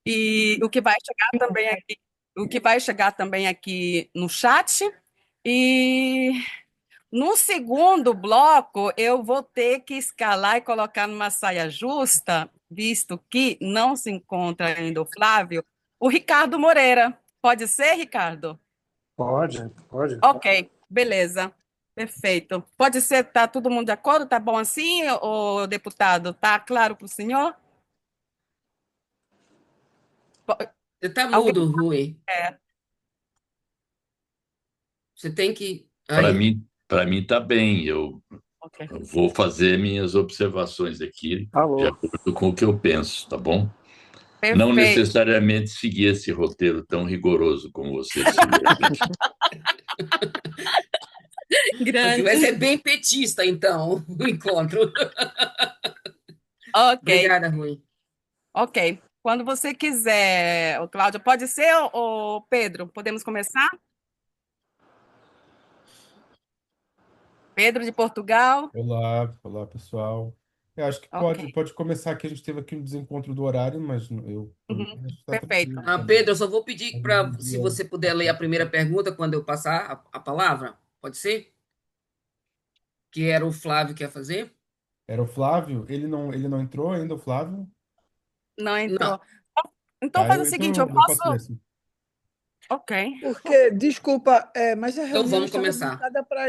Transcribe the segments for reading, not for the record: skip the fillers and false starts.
E o que vai chegar também aqui no chat. E no segundo bloco, eu vou ter que escalar e colocar numa saia justa, visto que não se encontra ainda o Flávio, o Ricardo Moreira. Pode ser, Ricardo? Pode, pode. Ok, beleza. Perfeito. Pode ser, tá todo mundo de acordo? Tá bom assim, o deputado? Tá claro para o senhor? Po- Você tá Alguém? mudo, Rui. É, Você tem que. Aí. Para mim tá bem. Eu ok. vou fazer minhas observações aqui de Alô. acordo com o que eu penso, tá bom? Não Perfeito. necessariamente seguir esse roteiro tão rigoroso como você seguiu. Ok, vai ser Grande. bem petista, então, o encontro. Ok, Obrigada, Rui. ok. Quando você quiser, o Cláudio, pode ser, o Pedro? Podemos começar? Pedro de Portugal? Olá, olá pessoal. Eu acho que Ok. pode começar aqui. A gente teve aqui um desencontro do horário, mas por mim Uhum. acho que está Perfeito. tranquilo também. Pedro, eu só vou pedir Vamos para, se dividir você a puder ler a primeira atenção. pergunta quando eu passar a palavra, pode ser? Que era o Flávio que ia fazer? Era o Flávio? Ele não entrou ainda, o Flávio? Não Não. entrou. Então Tá, faz eu, o seguinte, então eu eu posso ler posso. assim. Ok. Porque, desculpa, mas a Então reunião vamos estava começar. marcada para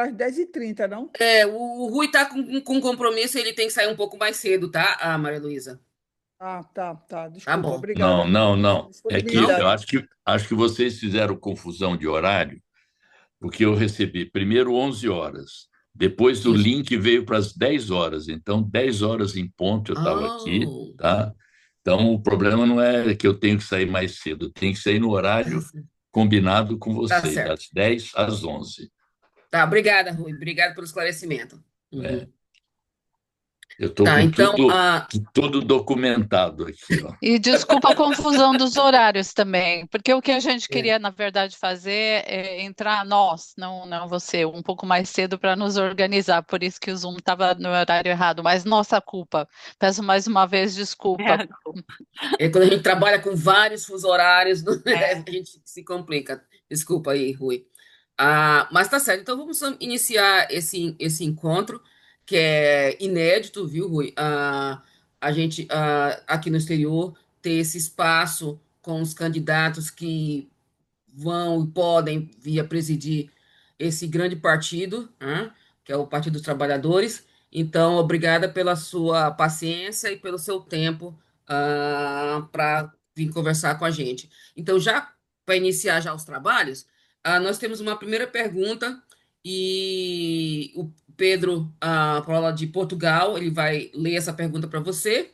as 10h30, não? O Rui tá com compromisso, ele tem que sair um pouco mais cedo, tá, Maria Luísa? Ah, tá, tá. Tá Desculpa, bom. Não, obrigada não, pela não. É que Não? eu disponibilidade. acho que vocês fizeram confusão de horário, porque eu recebi primeiro 11 horas, depois o Isso. link veio para as 10 horas, então 10 horas em ponto eu estava aqui, Oh, tá? Então o problema não é que eu tenho que sair mais cedo, eu tenho que sair no horário combinado com tá vocês, certo. das 10 às 11. Tá, obrigada, Rui. Obrigado pelo esclarecimento. Uhum. Né? Eu estou Tá, com então, tudo documentado aqui, ó. E desculpa a confusão dos horários também, porque o que a gente é, queria, na verdade, fazer é entrar nós, não você, um pouco mais cedo para nos organizar, por isso que o Zoom estava no horário errado, mas nossa culpa. Peço mais uma vez desculpa. É, quando a gente trabalha com vários fusos horários, é. a gente se complica. Desculpa aí, Rui. Mas tá certo, então vamos iniciar esse encontro, que é inédito, viu, Rui? A gente, aqui no exterior, ter esse espaço com os candidatos que vão e podem vir a presidir esse grande partido, né, que é o Partido dos Trabalhadores. Então, obrigada pela sua paciência e pelo seu tempo para vir conversar com a gente. Então, já para iniciar já os trabalhos, nós temos uma primeira pergunta e o Pedro Paula de Portugal, ele vai ler essa pergunta para você.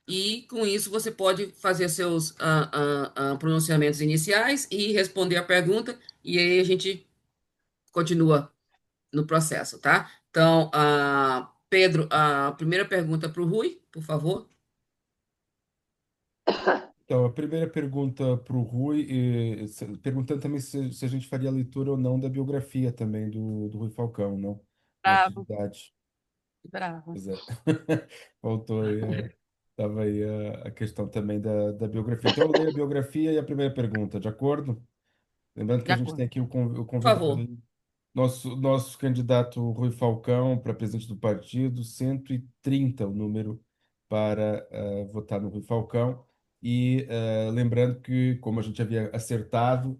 E com isso você pode fazer seus pronunciamentos iniciais e responder a pergunta, e aí a gente continua no processo, tá? Então, Pedro, a primeira pergunta para o Rui, por favor. Então, a primeira pergunta para o Rui, perguntando também se a gente faria a leitura ou não da biografia também do Rui Falcão, não? Na Bravo, atividade. bravo. Pois é. Faltou aí, tava aí a questão também da biografia. Então, eu leio a biografia e a primeira pergunta, de acordo? Lembrando que De a gente tem acordo. aqui o Por convidado, favor. aí, nosso candidato Rui Falcão para presidente do partido, 130 o número para votar no Rui Falcão. E lembrando que, como a gente havia acertado,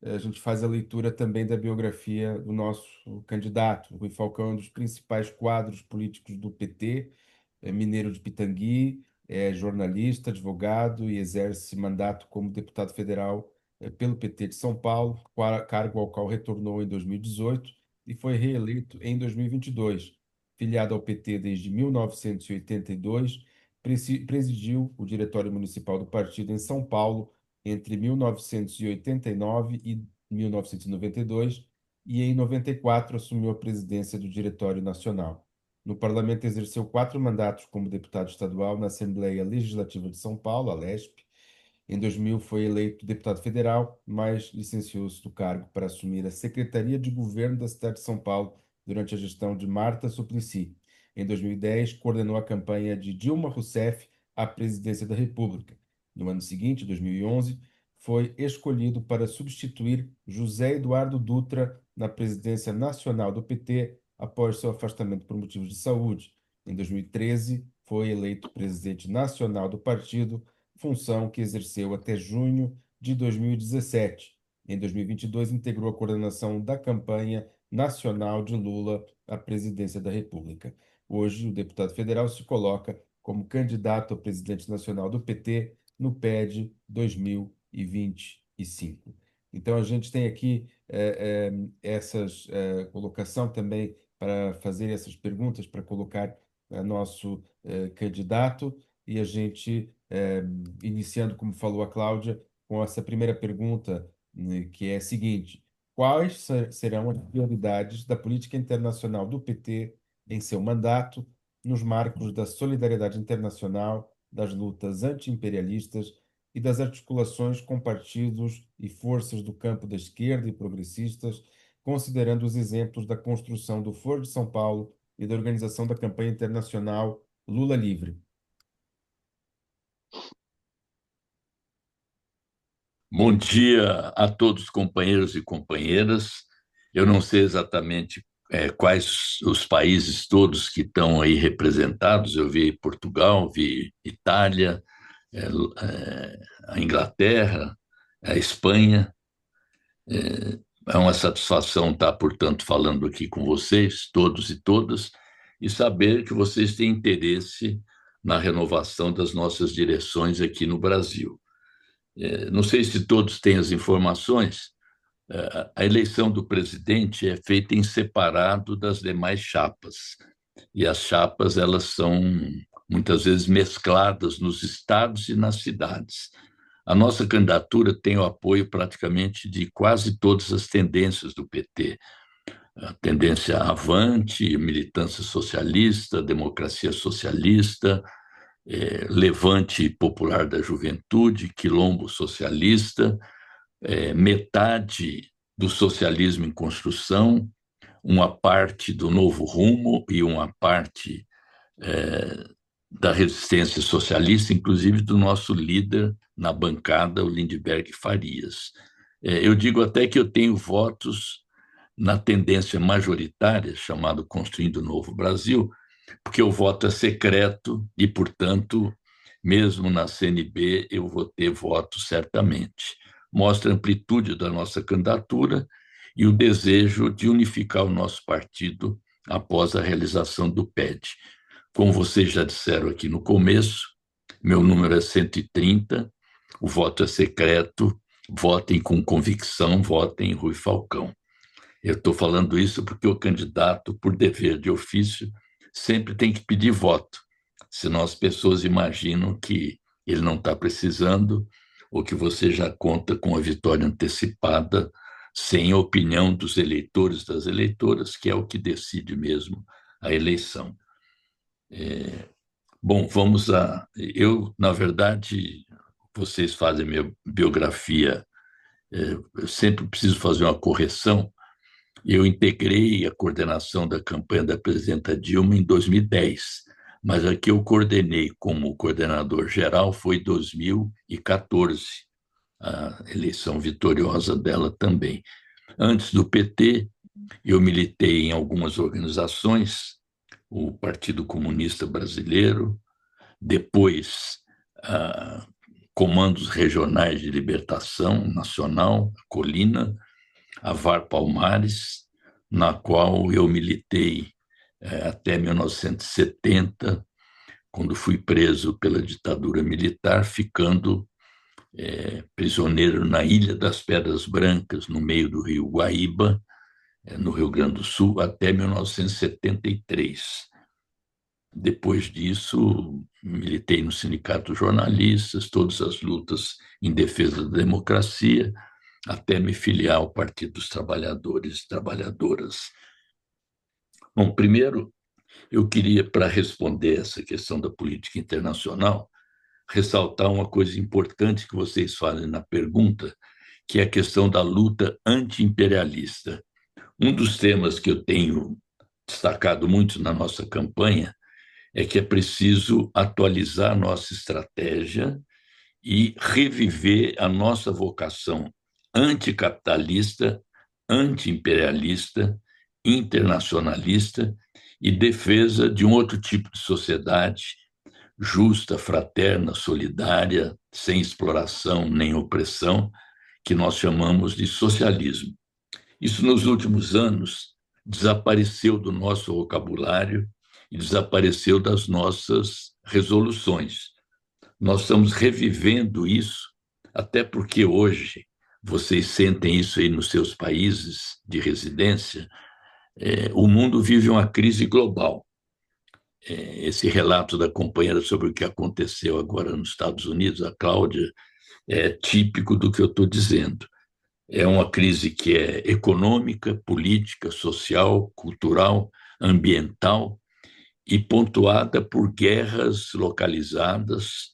a gente faz a leitura também da biografia do nosso candidato. O Rui Falcão é um dos principais quadros políticos do PT, é mineiro de Pitangui, é jornalista, advogado e exerce mandato como deputado federal pelo PT de São Paulo, cargo ao qual retornou em 2018 e foi reeleito em 2022. Filiado ao PT desde 1982, presidiu o Diretório Municipal do partido em São Paulo entre 1989 e 1992 e em 94 assumiu a presidência do Diretório Nacional. No parlamento exerceu 4 mandatos como deputado estadual na Assembleia Legislativa de São Paulo, a LESP. Em 2000 foi eleito deputado federal, mas licenciou-se do cargo para assumir a Secretaria de Governo da cidade de São Paulo durante a gestão de Marta Suplicy. Em 2010, coordenou a campanha de Dilma Rousseff à presidência da República. No ano seguinte, 2011, foi escolhido para substituir José Eduardo Dutra na presidência nacional do PT após seu afastamento por motivos de saúde. Em 2013, foi eleito presidente nacional do partido, função que exerceu até junho de 2017. Em 2022, integrou a coordenação da campanha nacional de Lula à presidência da República. Hoje, o deputado federal se coloca como candidato a presidente nacional do PT no PED 2025. Então, a gente tem aqui essas colocação também para fazer essas perguntas, para colocar nosso candidato, e a gente, iniciando, como falou a Cláudia, com essa primeira pergunta, né, que é a seguinte: quais serão as prioridades da política internacional do PT em seu mandato, nos marcos da solidariedade internacional, das lutas anti-imperialistas e das articulações com partidos e forças do campo da esquerda e progressistas, considerando os exemplos da construção do Foro de São Paulo e da organização da campanha internacional Lula Livre? Bom dia a todos, companheiros e companheiras. Eu não sei exatamente quais os países todos que estão aí representados. Eu vi Portugal, vi Itália, a Inglaterra, a Espanha. É uma satisfação estar, portanto, falando aqui com vocês, todos e todas, e saber que vocês têm interesse na renovação das nossas direções aqui no Brasil. Não sei se todos têm as informações. A eleição do presidente é feita em separado das demais chapas. E as chapas, elas são muitas vezes mescladas nos estados e nas cidades. A nossa candidatura tem o apoio praticamente de quase todas as tendências do PT. A tendência avante, militância socialista, democracia socialista, Levante Popular da Juventude, Quilombo Socialista, metade do socialismo em construção, uma parte do Novo Rumo e uma parte da resistência socialista, inclusive do nosso líder na bancada, o Lindbergh Farias. Eu digo até que eu tenho votos na tendência majoritária, chamado Construindo o Novo Brasil, porque o voto é secreto e, portanto, mesmo na CNB, eu vou ter voto certamente. Mostra a amplitude da nossa candidatura e o desejo de unificar o nosso partido após a realização do PED. Como vocês já disseram aqui no começo, meu número é 130, o voto é secreto, votem com convicção, votem em Rui Falcão. Eu estou falando isso porque o candidato, por dever de ofício, sempre tem que pedir voto, senão as pessoas imaginam que ele não está precisando ou que você já conta com a vitória antecipada, sem a opinião dos eleitores, das eleitoras, que é o que decide mesmo a eleição. Bom, vamos a... Eu, na verdade, vocês fazem minha biografia, eu sempre preciso fazer uma correção. Eu integrei a coordenação da campanha da presidenta Dilma em 2010, mas a que eu coordenei como coordenador geral foi em 2014, a eleição vitoriosa dela também. Antes do PT, eu militei em algumas organizações, o Partido Comunista Brasileiro, depois Comandos Regionais de Libertação Nacional, a Colina, a VAR Palmares, na qual eu militei até 1970, quando fui preso pela ditadura militar, ficando prisioneiro na Ilha das Pedras Brancas, no meio do rio Guaíba, no Rio Grande do Sul, até 1973. Depois disso, militei no Sindicato dos Jornalistas, todas as lutas em defesa da democracia, até me filiar ao Partido dos Trabalhadores e Trabalhadoras. Bom, primeiro, eu queria, para responder essa questão da política internacional, ressaltar uma coisa importante que vocês fazem na pergunta, que é a questão da luta anti-imperialista. Um dos temas que eu tenho destacado muito na nossa campanha é que é preciso atualizar nossa estratégia e reviver a nossa vocação anticapitalista, anti-imperialista, internacionalista e defesa de um outro tipo de sociedade justa, fraterna, solidária, sem exploração nem opressão, que nós chamamos de socialismo. Isso, nos últimos anos, desapareceu do nosso vocabulário e desapareceu das nossas resoluções. Nós estamos revivendo isso, até porque hoje vocês sentem isso aí nos seus países de residência. O mundo vive uma crise global. Esse relato da companheira sobre o que aconteceu agora nos Estados Unidos, a Cláudia, é típico do que eu estou dizendo. É uma crise que é econômica, política, social, cultural, ambiental e pontuada por guerras localizadas,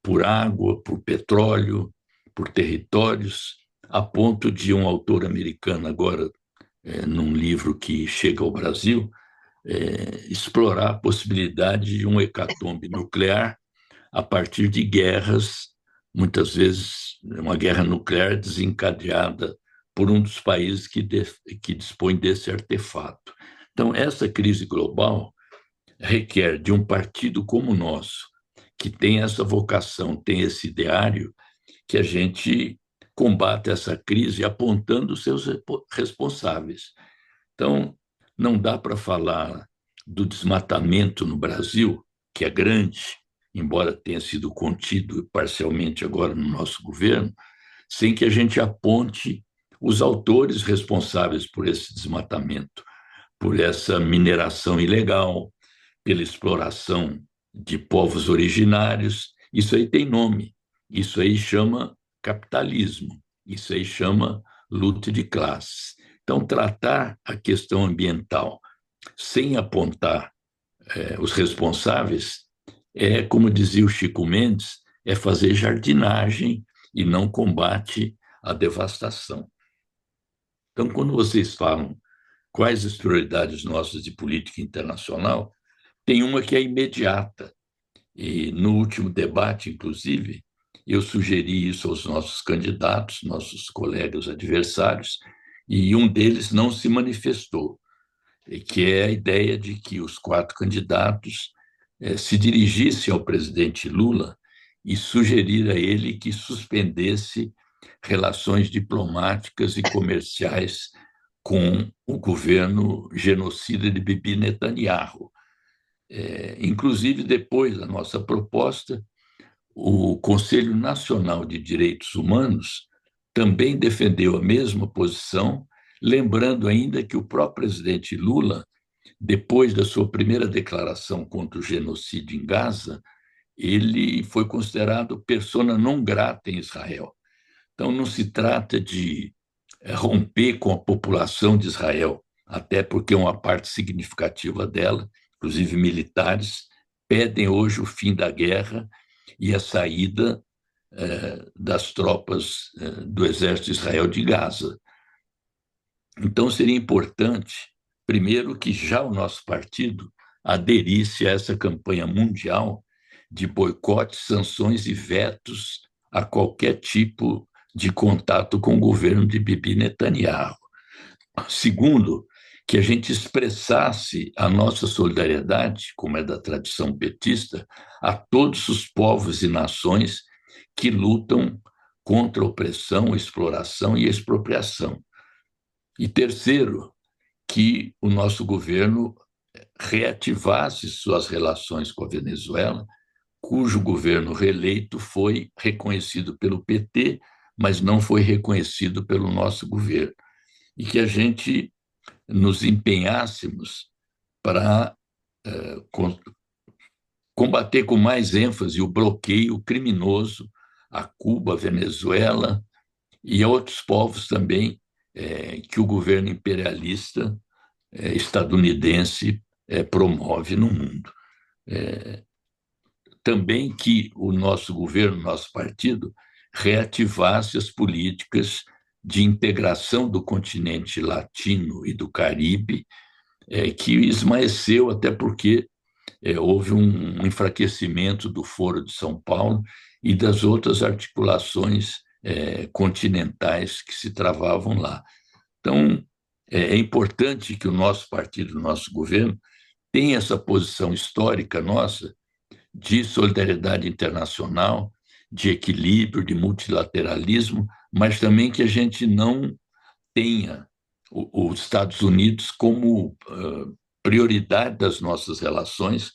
por água, por petróleo, por territórios, a ponto de um autor americano agora, num livro que chega ao Brasil, explorar a possibilidade de um hecatombe nuclear a partir de guerras, muitas vezes uma guerra nuclear desencadeada por um dos países que dispõe desse artefato. Então, essa crise global requer de um partido como o nosso, que tem essa vocação, tem esse ideário, que a gente combate essa crise apontando os seus responsáveis. Então, não dá para falar do desmatamento no Brasil, que é grande, embora tenha sido contido parcialmente agora no nosso governo, sem que a gente aponte os autores responsáveis por esse desmatamento, por essa mineração ilegal, pela exploração de povos originários. Isso aí tem nome, isso aí chama capitalismo, isso aí chama luta de classes. Então, tratar a questão ambiental sem apontar os responsáveis como dizia o Chico Mendes, é fazer jardinagem e não combate à devastação. Então, quando vocês falam quais as prioridades nossas de política internacional, tem uma que é imediata. E no último debate, inclusive, eu sugeri isso aos nossos candidatos, nossos colegas adversários, e um deles não se manifestou, que é a ideia de que os 4 candidatos se dirigissem ao presidente Lula e sugerir a ele que suspendesse relações diplomáticas e comerciais com o governo genocida de Bibi Netanyahu. Inclusive, depois da nossa proposta, o Conselho Nacional de Direitos Humanos também defendeu a mesma posição, lembrando ainda que o próprio presidente Lula, depois da sua primeira declaração contra o genocídio em Gaza, ele foi considerado persona non grata em Israel. Então, não se trata de romper com a população de Israel, até porque uma parte significativa dela, inclusive militares, pedem hoje o fim da guerra e a saída das tropas do exército de Israel de Gaza. Então, seria importante, primeiro, que já o nosso partido aderisse a essa campanha mundial de boicote, sanções e vetos a qualquer tipo de contato com o governo de Bibi Netanyahu. Segundo, que a gente expressasse a nossa solidariedade, como é da tradição petista, a todos os povos e nações que lutam contra a opressão, a exploração e a expropriação. E terceiro, que o nosso governo reativasse suas relações com a Venezuela, cujo governo reeleito foi reconhecido pelo PT, mas não foi reconhecido pelo nosso governo. E que a gente nos empenhássemos para combater com mais ênfase o bloqueio criminoso a Cuba, a Venezuela e a outros povos também que o governo imperialista estadunidense promove no mundo. Também que o nosso governo, nosso partido, reativasse as políticas de integração do continente latino e do Caribe, que esmaeceu até porque houve um enfraquecimento do Foro de São Paulo e das outras articulações continentais que se travavam lá. Então, é importante que o nosso partido, o nosso governo, tenha essa posição histórica nossa de solidariedade internacional, de equilíbrio, de multilateralismo, mas também que a gente não tenha os Estados Unidos como prioridade das nossas relações,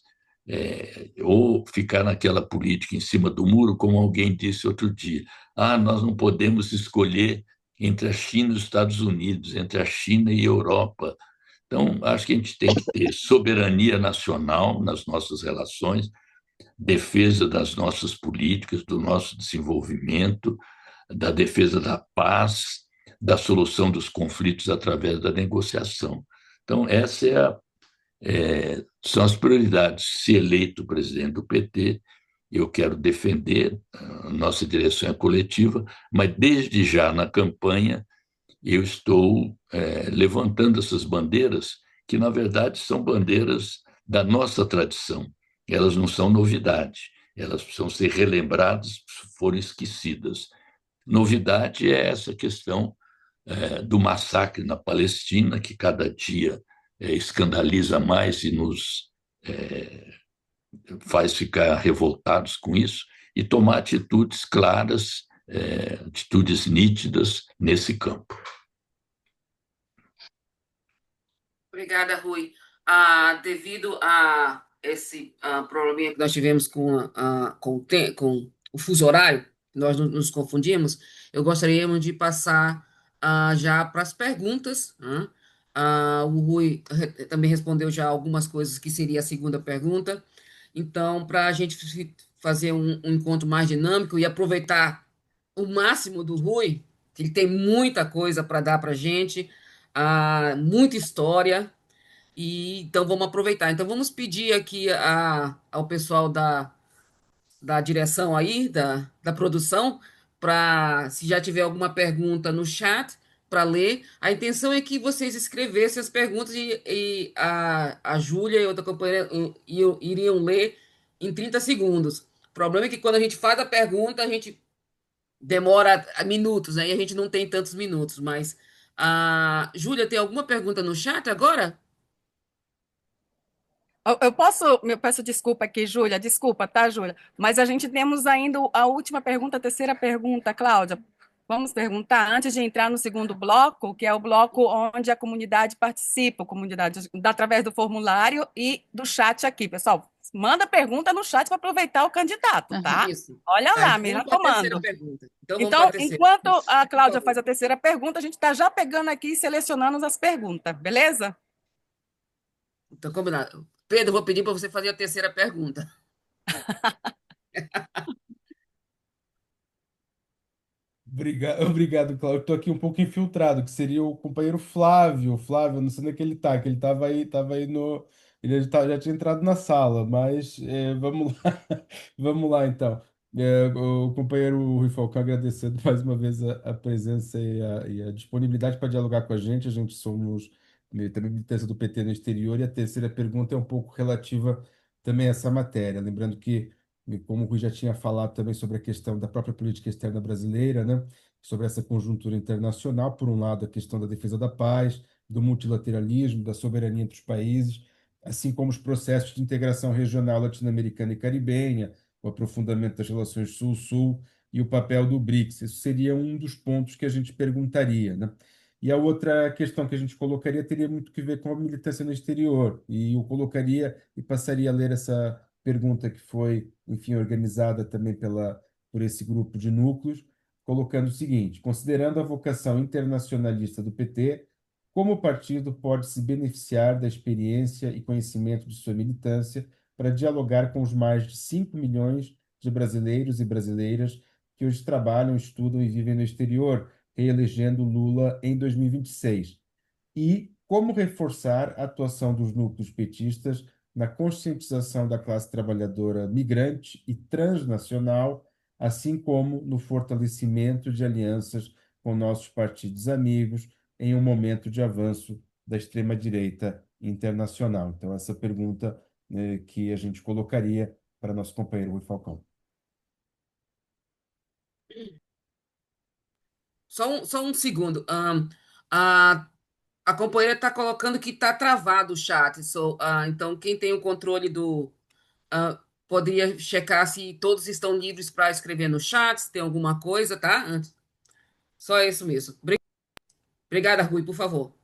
ou ficar naquela política em cima do muro, como alguém disse outro dia. Nós não podemos escolher entre a China e os Estados Unidos, entre a China e a Europa. Então, acho que a gente tem que ter soberania nacional nas nossas relações, defesa das nossas políticas, do nosso desenvolvimento, da defesa da paz, da solução dos conflitos através da negociação. Então, são as prioridades. Se eleito presidente do PT, eu quero defender, a nossa direção é coletiva, mas desde já na campanha eu estou levantando essas bandeiras, que na verdade são bandeiras da nossa tradição. Elas não são novidade, elas precisam ser relembradas se forem esquecidas. Novidade é essa questão do massacre na Palestina, que cada dia escandaliza mais e nos faz ficar revoltados com isso, e tomar atitudes claras, atitudes nítidas nesse campo. Obrigada, Rui. Devido a esse probleminha que nós tivemos com o fuso horário, nós nos confundimos, eu gostaria de passar já para as perguntas, né? O Rui também respondeu já algumas coisas que seria a segunda pergunta. Então, para a gente fazer um encontro mais dinâmico e aproveitar o máximo do Rui, que ele tem muita coisa para dar para a gente, muita história. E então vamos aproveitar. Então vamos pedir aqui ao pessoal da direção aí, da produção, para se já tiver alguma pergunta no chat, para ler. A intenção é que vocês escrevessem as perguntas e a Júlia e outra companheira iriam ler em 30 segundos. O problema é que quando a gente faz a pergunta, a gente demora minutos, aí a gente não tem tantos minutos. Mas Júlia, tem alguma pergunta no chat agora? Eu peço desculpa aqui, Júlia, desculpa, tá, Júlia? Mas a gente temos ainda a última pergunta, a terceira pergunta, Cláudia. Vamos perguntar antes de entrar no segundo bloco, que é o bloco onde a comunidade participa, através do formulário e do chat aqui, pessoal. Manda pergunta no chat para aproveitar o candidato, tá? Isso. Olha lá, Então melhor vamos para a terceira comando. pergunta. Então vamos para Então, a terceira. enquanto a Por Cláudia favor. faz a terceira pergunta, a gente está já pegando aqui e selecionando as perguntas, beleza? Então, combinado. Pedro, eu vou pedir para você fazer a terceira pergunta. Obrigado, Cláudio. Estou aqui um pouco infiltrado, que seria o companheiro Flávio. Flávio, não sei onde é que ele estava aí no. Ele já tinha entrado na sala, mas vamos lá. Vamos lá, então. O companheiro Rui Falcão agradecendo mais uma vez a presença e a disponibilidade para dialogar com a gente. A gente somos também militância do PT no exterior, e a terceira pergunta é um pouco relativa também a essa matéria. Lembrando que, como o Rui já tinha falado também sobre a questão da própria política externa brasileira, né? Sobre essa conjuntura internacional, por um lado, a questão da defesa da paz, do multilateralismo, da soberania entre os países, assim como os processos de integração regional latino-americana e caribenha, o aprofundamento das relações Sul-Sul e o papel do BRICS. Isso seria um dos pontos que a gente perguntaria, né? E a outra questão que a gente colocaria teria muito que ver com a militância no exterior. E eu colocaria e passaria a ler essa pergunta que foi, enfim, organizada também por esse grupo de núcleos, colocando o seguinte: considerando a vocação internacionalista do PT, como o partido pode se beneficiar da experiência e conhecimento de sua militância para dialogar com os mais de 5 milhões de brasileiros e brasileiras que hoje trabalham, estudam e vivem no exterior, reelegendo Lula em 2026? E como reforçar a atuação dos núcleos petistas na conscientização da classe trabalhadora migrante e transnacional, assim como no fortalecimento de alianças com nossos partidos amigos em um momento de avanço da extrema-direita internacional. Então, essa pergunta que a gente colocaria para nosso companheiro Rui Falcão. Só um segundo. A, a companheira está colocando que está travado o chat. Então, quem tem o controle poderia checar se todos estão livres para escrever no chat, se tem alguma coisa, tá? Só isso mesmo. Obrigada, Rui, por favor.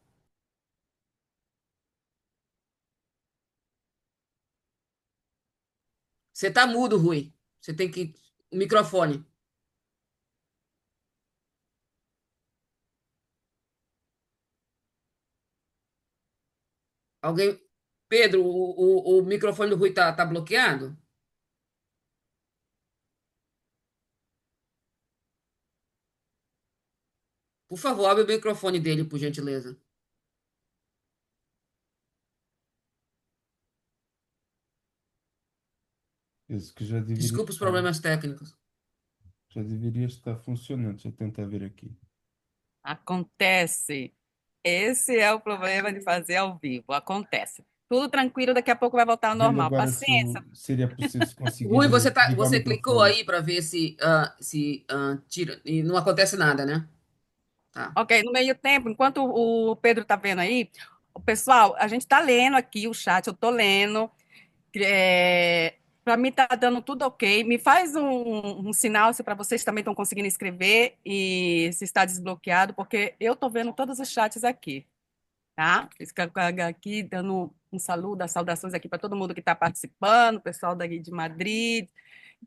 Você tá mudo, Rui. Você tem que. O microfone. Alguém. Pedro, o microfone do Rui tá bloqueado? Por favor, abre o microfone dele, por gentileza. Isso que já deveria Desculpa os estar, problemas técnicos. já deveria estar funcionando. Deixa eu tentar ver aqui. Acontece. Esse é o problema de fazer ao vivo. Acontece. Tudo tranquilo, daqui a pouco vai voltar ao Vendo normal. agora Paciência. seria possível se conseguir Rui, ligar o você clicou microfone. aí para ver se tira. E não acontece nada, né? Tá. Ok, no meio tempo, enquanto o Pedro está vendo aí, o pessoal, a gente está lendo aqui o chat, eu estou lendo. Para mim está dando tudo ok. Me faz um sinal se para vocês também estão conseguindo escrever e se está desbloqueado, porque eu estou vendo todos os chats aqui, tá? Fica aqui dando um saludo, as saudações aqui para todo mundo que está participando, o pessoal daqui de Madrid,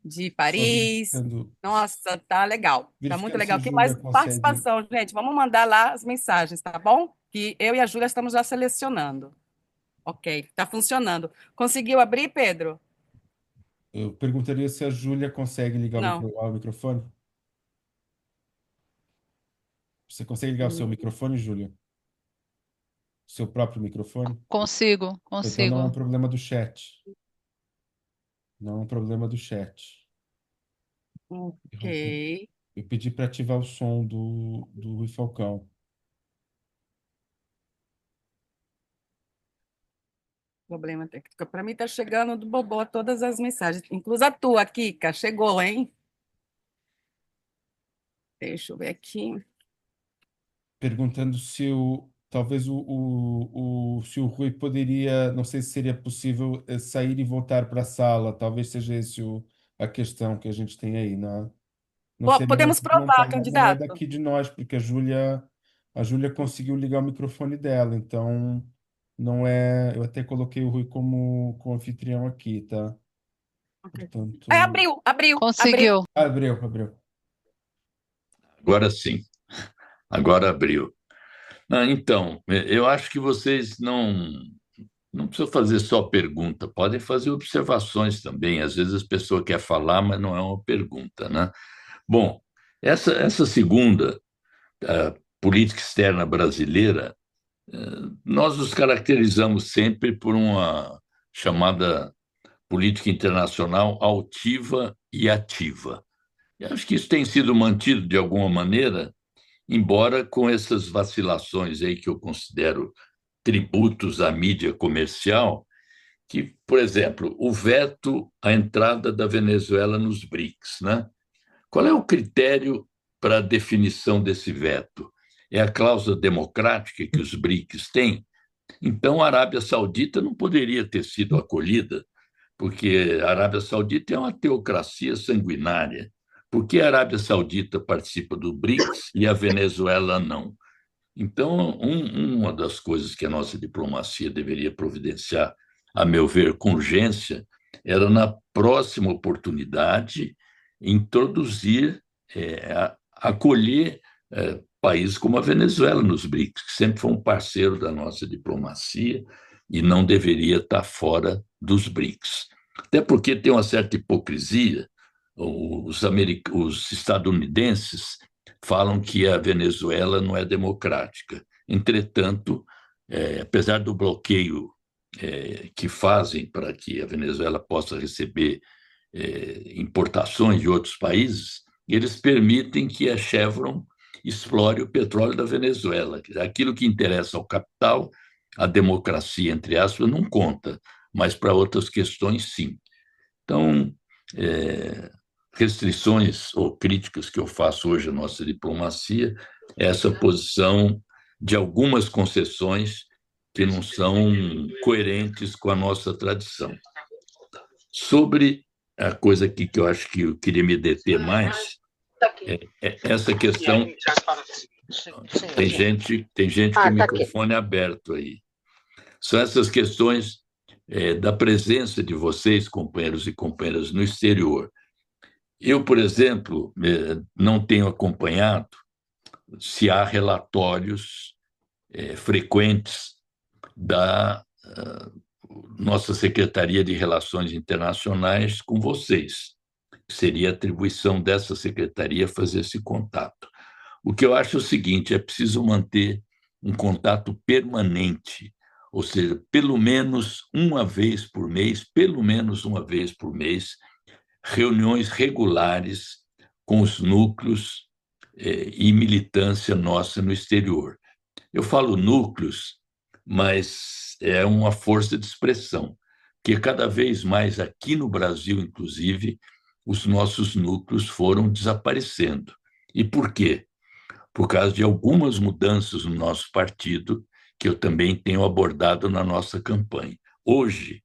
de Só Paris. verificando, Nossa, tá legal. Tá muito verificando se a legal. Que Júlia mais consegue. participação, gente? Vamos mandar lá as mensagens, tá bom? Que eu e a Júlia estamos já selecionando. Ok, tá funcionando. Conseguiu abrir, Pedro? Eu perguntaria se a Júlia consegue ligar Não. o microfone. Você consegue ligar o seu microfone, Júlia? Seu próprio microfone? Consigo, Então não é um consigo. problema do chat. Não é um problema do chat. Ok. Eu pedi para ativar o som do Rui Falcão. Problema técnico. Para mim tá chegando do Bobó todas as mensagens, inclusive a tua, Kika. Chegou, hein? Deixa eu ver aqui. Perguntando se talvez se o Rui poderia, não sei se seria possível sair e voltar para a sala, talvez seja esse a questão que a gente tem aí, não seria, Podemos provar, não é candidato. daqui de nós, porque a Júlia conseguiu ligar o microfone dela, então não é, eu até coloquei o Rui como anfitrião aqui, tá? Portanto, Abriu. Conseguiu. abriu. Agora sim, agora abriu. Então, eu acho que vocês não precisam fazer só pergunta, podem fazer observações também. Às vezes a pessoa quer falar, mas não é uma pergunta, né? Bom, essa segunda, política externa brasileira, nós nos caracterizamos sempre por uma chamada política internacional altiva e ativa. E acho que isso tem sido mantido de alguma maneira, embora com essas vacilações aí que eu considero tributos à mídia comercial, que, por exemplo, o veto à entrada da Venezuela nos BRICS, né? Qual é o critério para a definição desse veto? É a cláusula democrática que os BRICS têm? Então, a Arábia Saudita não poderia ter sido acolhida, porque a Arábia Saudita é uma teocracia sanguinária. Por que a Arábia Saudita participa do BRICS e a Venezuela não? Então, uma das coisas que a nossa diplomacia deveria providenciar, a meu ver, com urgência, era, na próxima oportunidade, introduzir, acolher países como a Venezuela nos BRICS, que sempre foi um parceiro da nossa diplomacia e não deveria estar fora dos BRICS. Até porque tem uma certa hipocrisia. Os estadunidenses falam que a Venezuela não é democrática. Entretanto, apesar do bloqueio que fazem para que a Venezuela possa receber importações de outros países, eles permitem que a Chevron explore o petróleo da Venezuela. Aquilo que interessa ao capital, a democracia, entre aspas, não conta, mas para outras questões, sim. Então, restrições ou críticas que eu faço hoje à nossa diplomacia é essa posição de algumas concessões que não são coerentes com a nossa tradição. Sobre a coisa aqui que eu acho que eu queria me deter mais, é essa questão. Tem gente com o microfone aberto aí. São essas questões da presença de vocês, companheiros e companheiras, no exterior. Eu, por exemplo, não tenho acompanhado se há relatórios frequentes da nossa Secretaria de Relações Internacionais com vocês. Seria atribuição dessa secretaria fazer esse contato. O que eu acho é o seguinte: é preciso manter um contato permanente, ou seja, pelo menos uma vez por mês, reuniões regulares com os núcleos e militância nossa no exterior. Eu falo núcleos, mas é uma força de expressão, que cada vez mais aqui no Brasil, inclusive, os nossos núcleos foram desaparecendo. E por quê? Por causa de algumas mudanças no nosso partido, que eu também tenho abordado na nossa campanha. Hoje,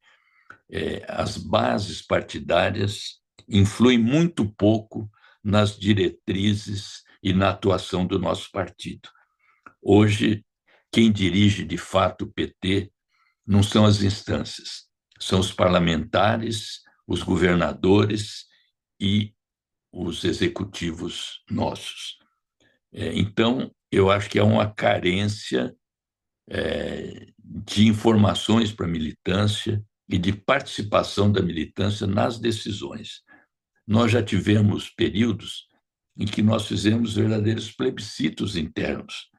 as bases partidárias influem muito pouco nas diretrizes e na atuação do nosso partido. Hoje, quem dirige de fato o PT não são as instâncias, são os parlamentares, os governadores e os executivos nossos. Então, eu acho que há uma carência de informações para a militância e de participação da militância nas decisões. Nós já tivemos períodos em que nós fizemos verdadeiros plebiscitos internos.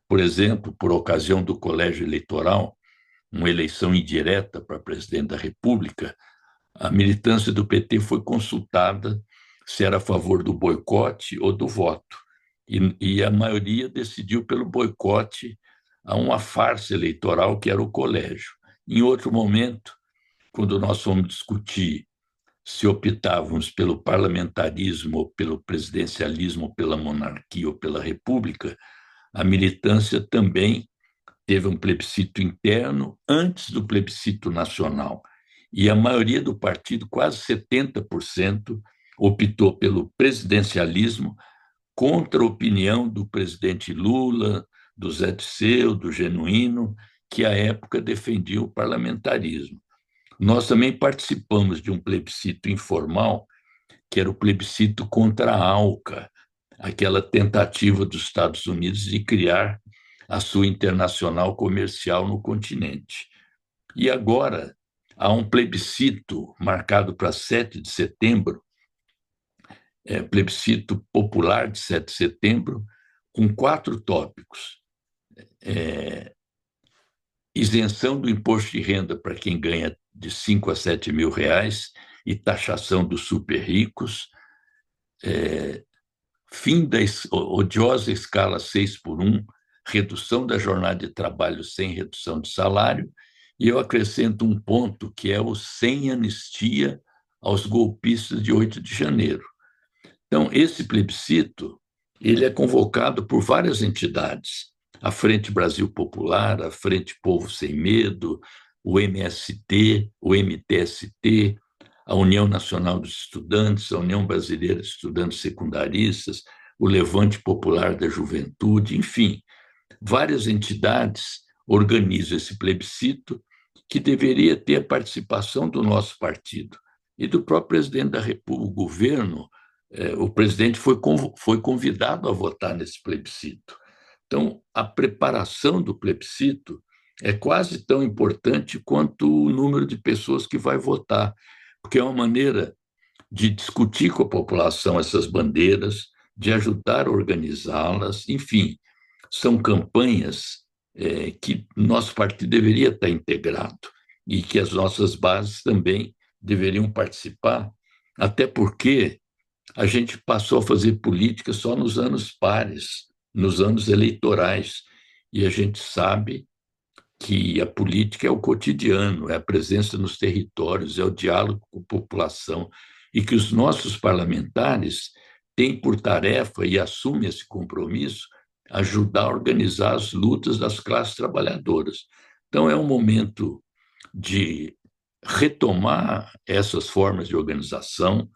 Por exemplo, por ocasião do colégio eleitoral, uma eleição indireta para presidente da República, a militância do PT foi consultada se era a favor do boicote ou do voto. E a maioria decidiu pelo boicote a uma farsa eleitoral que era o colégio. Em outro momento, quando nós fomos discutir se optávamos pelo parlamentarismo, ou pelo presidencialismo, pela monarquia ou pela república, a militância também teve um plebiscito interno antes do plebiscito nacional. E a maioria do partido, quase 70%, optou pelo presidencialismo contra a opinião do presidente Lula, do Zé Disseu, do Genuíno, que à época defendia o parlamentarismo. Nós também participamos de um plebiscito informal, que era o plebiscito contra a ALCA, aquela tentativa dos Estados Unidos de criar a sua internacional comercial no continente. E agora há um plebiscito marcado para 7 de setembro, plebiscito popular de 7 de setembro, com 4 tópicos. Isenção do imposto de renda para quem ganha de 5 a 7 mil reais e taxação dos super ricos, fim da odiosa escala 6x1, redução da jornada de trabalho sem redução de salário, e eu acrescento um ponto que é o sem anistia aos golpistas de 8 de janeiro. Então, esse plebiscito ele é convocado por várias entidades, a Frente Brasil Popular, a Frente Povo Sem Medo, o MST, o MTST, a União Nacional dos Estudantes, a União Brasileira de Estudantes Secundaristas, o Levante Popular da Juventude, enfim, várias entidades organizam esse plebiscito que deveria ter a participação do nosso partido e do próprio presidente da República, o governo. O presidente foi convidado a votar nesse plebiscito. Então, a preparação do plebiscito é quase tão importante quanto o número de pessoas que vai votar, porque é uma maneira de discutir com a população essas bandeiras, de ajudar a organizá-las, enfim, são campanhas que nosso partido deveria estar integrado e que as nossas bases também deveriam participar, até porque a gente passou a fazer política só nos anos pares, nos anos eleitorais, e a gente sabe que a política é o cotidiano, é a presença nos territórios, é o diálogo com a população. e que os nossos parlamentares têm por tarefa e assumem esse compromisso ajudar a organizar as lutas das classes trabalhadoras. Então, é um momento de retomar essas formas de organização,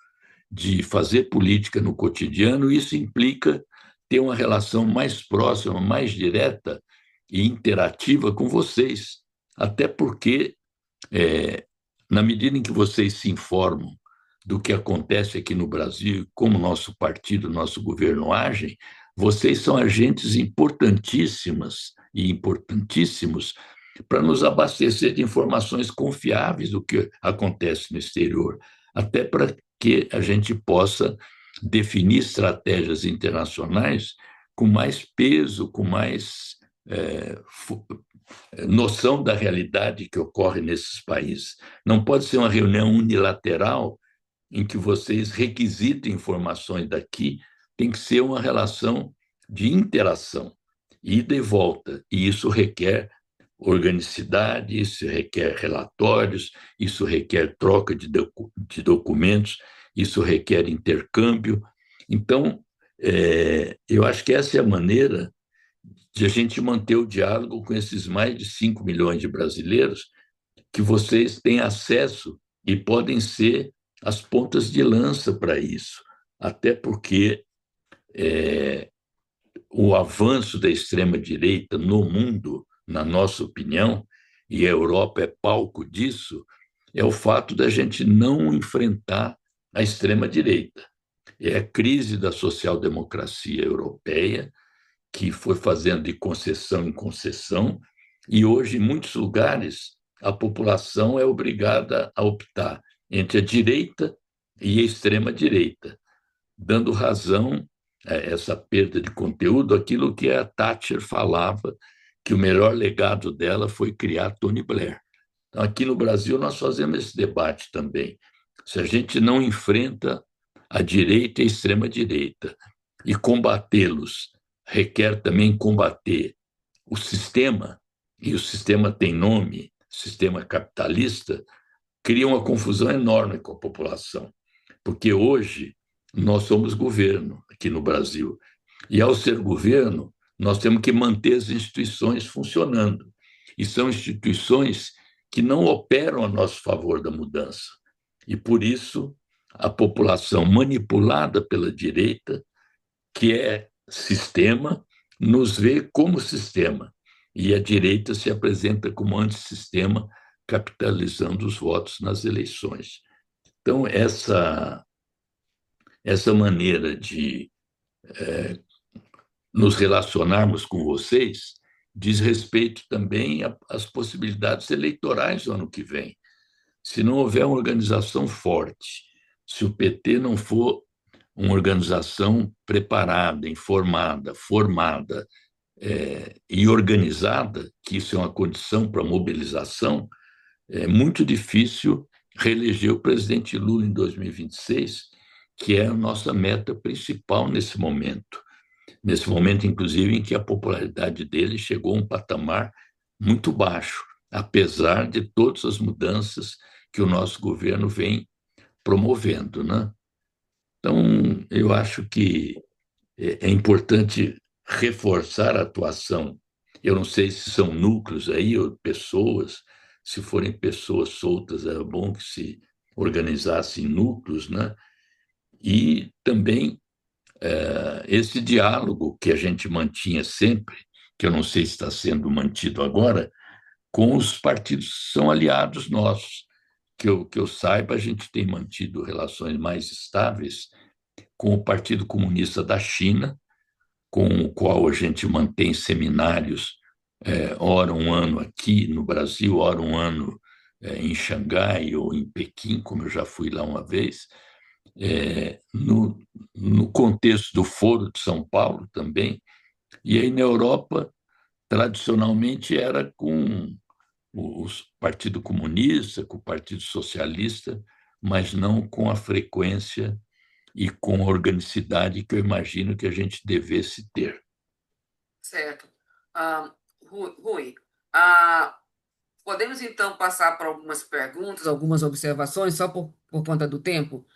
de fazer política no cotidiano, e isso implica ter uma relação mais próxima, mais direta e interativa com vocês, até porque, na medida em que vocês se informam do que acontece aqui no Brasil, como nosso partido, nosso governo agem, vocês são agentes importantíssimas e importantíssimos para nos abastecer de informações confiáveis do que acontece no exterior, até para que a gente possa definir estratégias internacionais com mais peso, com mais noção da realidade que ocorre nesses países. Não pode ser uma reunião unilateral em que vocês requisitem informações daqui, tem que ser uma relação de interação, ida e volta, e isso requer organicidade, isso requer relatórios, isso requer troca de documentos, isso requer intercâmbio. Então, eu acho que essa é a maneira de a gente manter o diálogo com esses mais de 5 milhões de brasileiros que vocês têm acesso e podem ser as pontas de lança para isso, até porque o avanço da extrema-direita no mundo, na nossa opinião, e a Europa é palco disso, é o fato da gente não enfrentar a extrema-direita. É a crise da social-democracia europeia, que foi fazendo de concessão em concessão, e hoje, em muitos lugares, a população é obrigada a optar entre a direita e a extrema-direita, dando razão a essa perda de conteúdo, aquilo que a Thatcher falava, que o melhor legado dela foi criar Tony Blair. Então, aqui no Brasil, nós fazemos esse debate também. Se a gente não enfrenta a direita e a extrema-direita e combatê-los, requer também combater o sistema, e o sistema tem nome, sistema capitalista, cria uma confusão enorme com a população, porque hoje nós somos governo aqui no Brasil, e ao ser governo, nós temos que manter as instituições funcionando, e são instituições que não operam a nosso favor da mudança, e por isso a população manipulada pela direita, que é sistema, nos vê como sistema, e a direita se apresenta como antissistema, capitalizando os votos nas eleições. Então, essa maneira de nos relacionarmos com vocês diz respeito também às possibilidades eleitorais do ano que vem. Se não houver uma organização forte, se o PT não for uma organização preparada, informada, formada e organizada, que isso é uma condição para mobilização, é muito difícil reeleger o presidente Lula em 2026, que é a nossa meta principal nesse momento, inclusive, em que a popularidade dele chegou a um patamar muito baixo, apesar de todas as mudanças que o nosso governo vem promovendo, né? Então, eu acho que é importante reforçar a atuação. Eu não sei se são núcleos aí ou pessoas. Se forem pessoas soltas, é bom que se organizassem núcleos, né? E também esse diálogo que a gente mantinha sempre, que eu não sei se está sendo mantido agora, com os partidos que são aliados nossos. Que eu saiba, a gente tem mantido relações mais estáveis com o Partido Comunista da China, com o qual a gente mantém seminários, ora um ano aqui no Brasil, ora um ano em Xangai ou em Pequim, como eu já fui lá uma vez, no contexto do Foro de São Paulo também, e aí na Europa, tradicionalmente, era com o Partido Comunista, com o Partido Socialista, mas não com a frequência e com a organicidade que eu imagino que a gente devesse ter. Certo. Rui, podemos então passar para algumas perguntas, algumas observações, só por conta do tempo?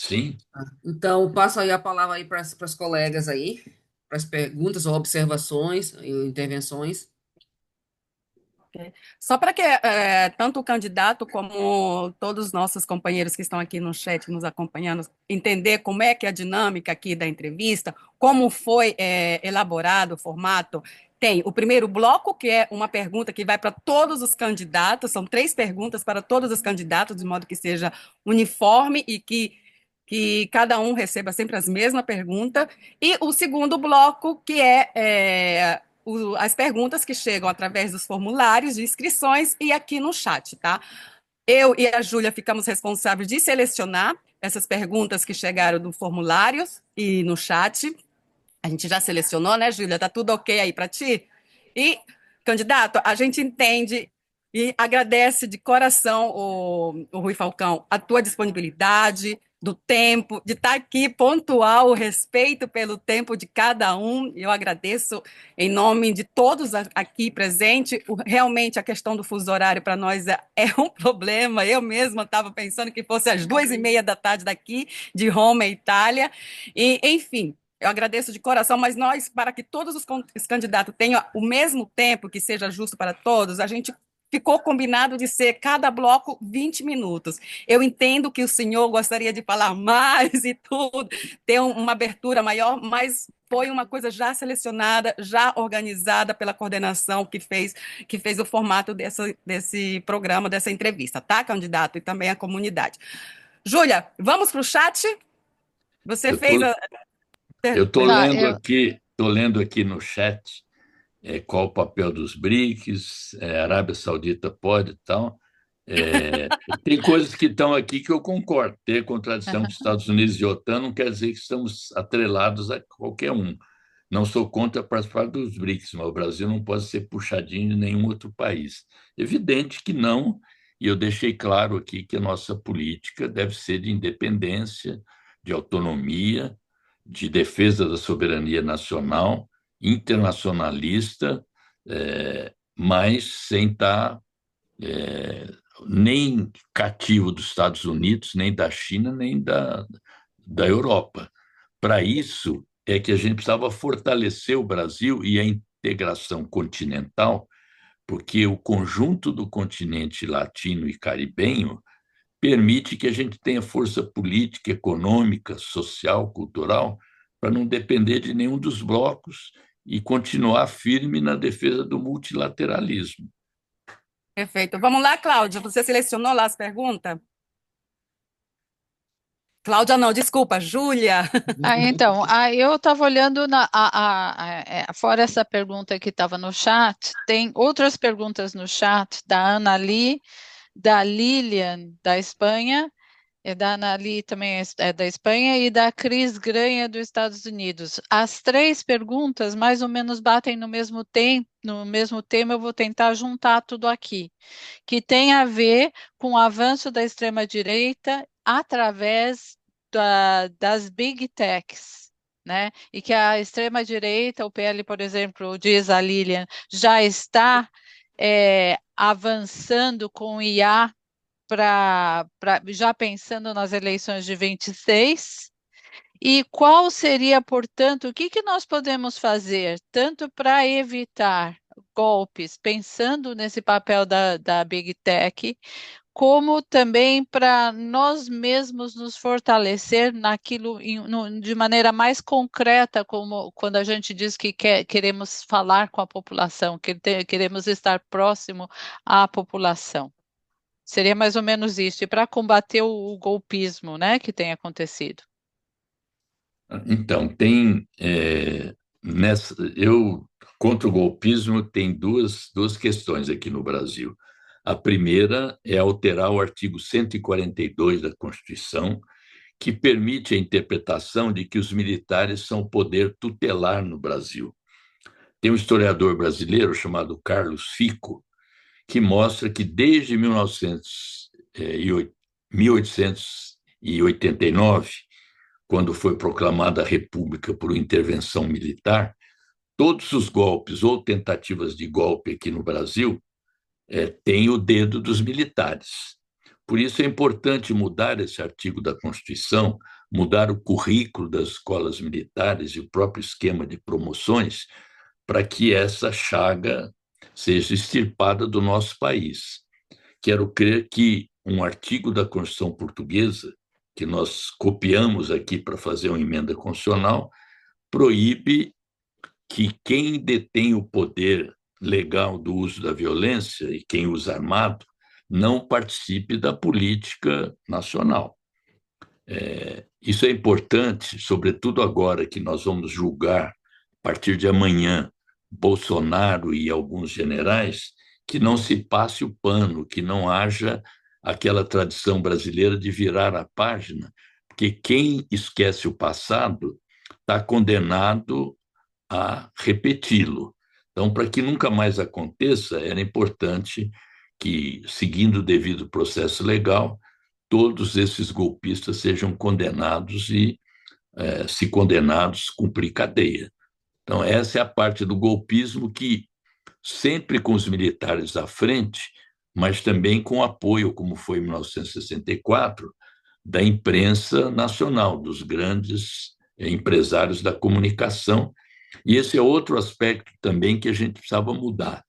Sim. Então, passo aí a palavra aí para as colegas aí, para as perguntas ou observações e intervenções. Ok. Só para que tanto o candidato como todos os nossos companheiros que estão aqui no chat nos acompanhando entender como é que é a dinâmica aqui da entrevista, como foi elaborado o formato. Tem o primeiro bloco, que é uma pergunta que vai para todos os candidatos, são 3 perguntas para todos os candidatos, de modo que seja uniforme e que cada um receba sempre as mesmas perguntas. E o segundo bloco, que as perguntas que chegam através dos formulários de inscrições e aqui no chat, tá? Eu e a Júlia ficamos responsáveis de selecionar essas perguntas que chegaram do formulários e no chat. A gente já selecionou, né, Júlia? Tá tudo ok aí para ti? E, candidato, a gente entende e agradece de coração o Rui Falcão a tua disponibilidade, do tempo, de estar aqui pontual, o respeito pelo tempo de cada um. Eu agradeço em nome de todos aqui presentes. Realmente a questão do fuso horário para nós é um problema. Eu mesma estava pensando que fosse às 2:30 da tarde daqui, de Roma, Itália. E, enfim, eu agradeço de coração, mas nós, para que todos os candidatos tenham o mesmo tempo, que seja justo para todos, a gente ficou combinado de ser cada bloco 20 minutos. Eu entendo que o senhor gostaria de falar mais e tudo, ter uma abertura maior, mas foi uma coisa já selecionada, já organizada pela coordenação que fez o formato desse programa, dessa entrevista, tá, candidato? E também a comunidade. Júlia, vamos para o chat? Você Eu fez tô, a. eu Tá, eu, tô lendo aqui no chat qual o papel dos BRICS, Arábia Saudita pode e tal. É, tem coisas que estão aqui que eu concordo. Ter contradição de Estados Unidos e OTAN não quer dizer que estamos atrelados a qualquer um. Não sou contra participar dos BRICS, mas o Brasil não pode ser puxadinho de nenhum outro país. Evidente que não, e eu deixei claro aqui que a nossa política deve ser de independência, de autonomia, de defesa da soberania nacional, internacionalista, mas sem estar nem cativo dos Estados Unidos, nem da China, nem da Europa. Para isso, é que a gente precisava fortalecer o Brasil e a integração continental, porque o conjunto do continente latino e caribenho permite que a gente tenha força política, econômica, social, cultural, para não depender de nenhum dos blocos e continuar firme na defesa do multilateralismo. Perfeito. Vamos lá, Cláudia. Você selecionou lá as perguntas? Cláudia, não, desculpa, Júlia. então, eu estava olhando fora essa pergunta que estava no chat, tem outras perguntas no chat da Ana Lee, da Lilian da Espanha, da Ana Lee também é da Espanha e da Cris Granha dos Estados Unidos. As 3 perguntas mais ou menos batem no mesmo tempo, no mesmo tema. Eu vou tentar juntar tudo aqui, que tem a ver com o avanço da extrema-direita através das big techs, né? E que a extrema-direita, o PL, por exemplo, diz a Lilian, já está avançando com o IA já pensando nas eleições de 26. E qual seria, portanto, o que nós podemos fazer, tanto para evitar golpes, pensando nesse papel da Big Tech, como também para nós mesmos nos fortalecer naquilo de maneira mais concreta, como quando a gente diz que queremos falar com a população, que queremos estar próximo à população. Seria mais ou menos isso, e para combater o golpismo, né, que tem acontecido. Então, eu contra o golpismo tem duas questões aqui no Brasil. A primeira é alterar o artigo 142 da Constituição, que permite a interpretação de que os militares são poder tutelar no Brasil. Tem um historiador brasileiro chamado Carlos Fico, que mostra que desde 1889, quando foi proclamada a República por intervenção militar, todos os golpes ou tentativas de golpe aqui no Brasil têm o dedo dos militares, Por isso é importante mudar esse artigo da Constituição, mudar o currículo das escolas militares e o próprio esquema de promoções, para que essa chaga seja extirpada do nosso país. Quero crer que um artigo da Constituição portuguesa, que nós copiamos aqui para fazer uma emenda constitucional, proíbe que quem detém o poder legal do uso da violência e quem usa armado não participe da política nacional. Isso é importante, sobretudo agora que nós vamos julgar, a partir de amanhã, Bolsonaro e alguns generais, que não se passe o pano, que não haja aquela tradição brasileira de virar a página, porque quem esquece o passado está condenado a repeti-lo. Então, para que nunca mais aconteça, era importante que, seguindo o devido processo legal, todos esses golpistas sejam condenados e, se condenados, cumprir cadeia. Então, essa é a parte do golpismo que, sempre com os militares à frente, mas também com apoio, como foi em 1964, da imprensa nacional, dos grandes empresários da comunicação. E esse é outro aspecto também que a gente precisava mudar,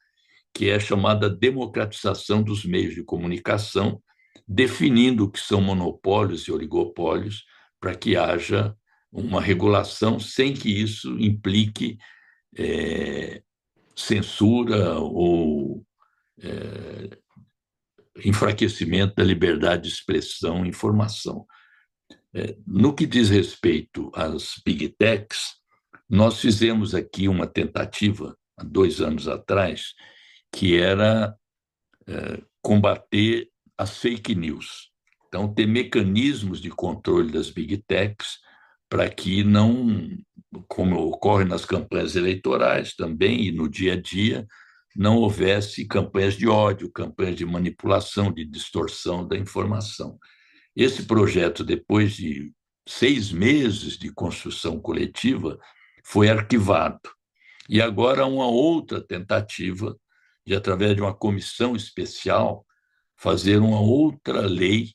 que é a chamada democratização dos meios de comunicação, definindo o que são monopólios e oligopólios, para que haja uma regulação sem que isso implique censura ou enfraquecimento da liberdade de expressão e informação. No que diz respeito às Big Techs, nós fizemos aqui uma tentativa, há 2 anos atrás, que era combater as fake news. Então, ter mecanismos de controle das Big Techs para que não, como ocorre nas campanhas eleitorais também e no dia a dia, não houvesse campanhas de ódio, campanhas de manipulação, de distorção da informação. Esse projeto, depois de 6 meses de construção coletiva, foi arquivado. E agora uma outra tentativa de, através de uma comissão especial, fazer uma outra lei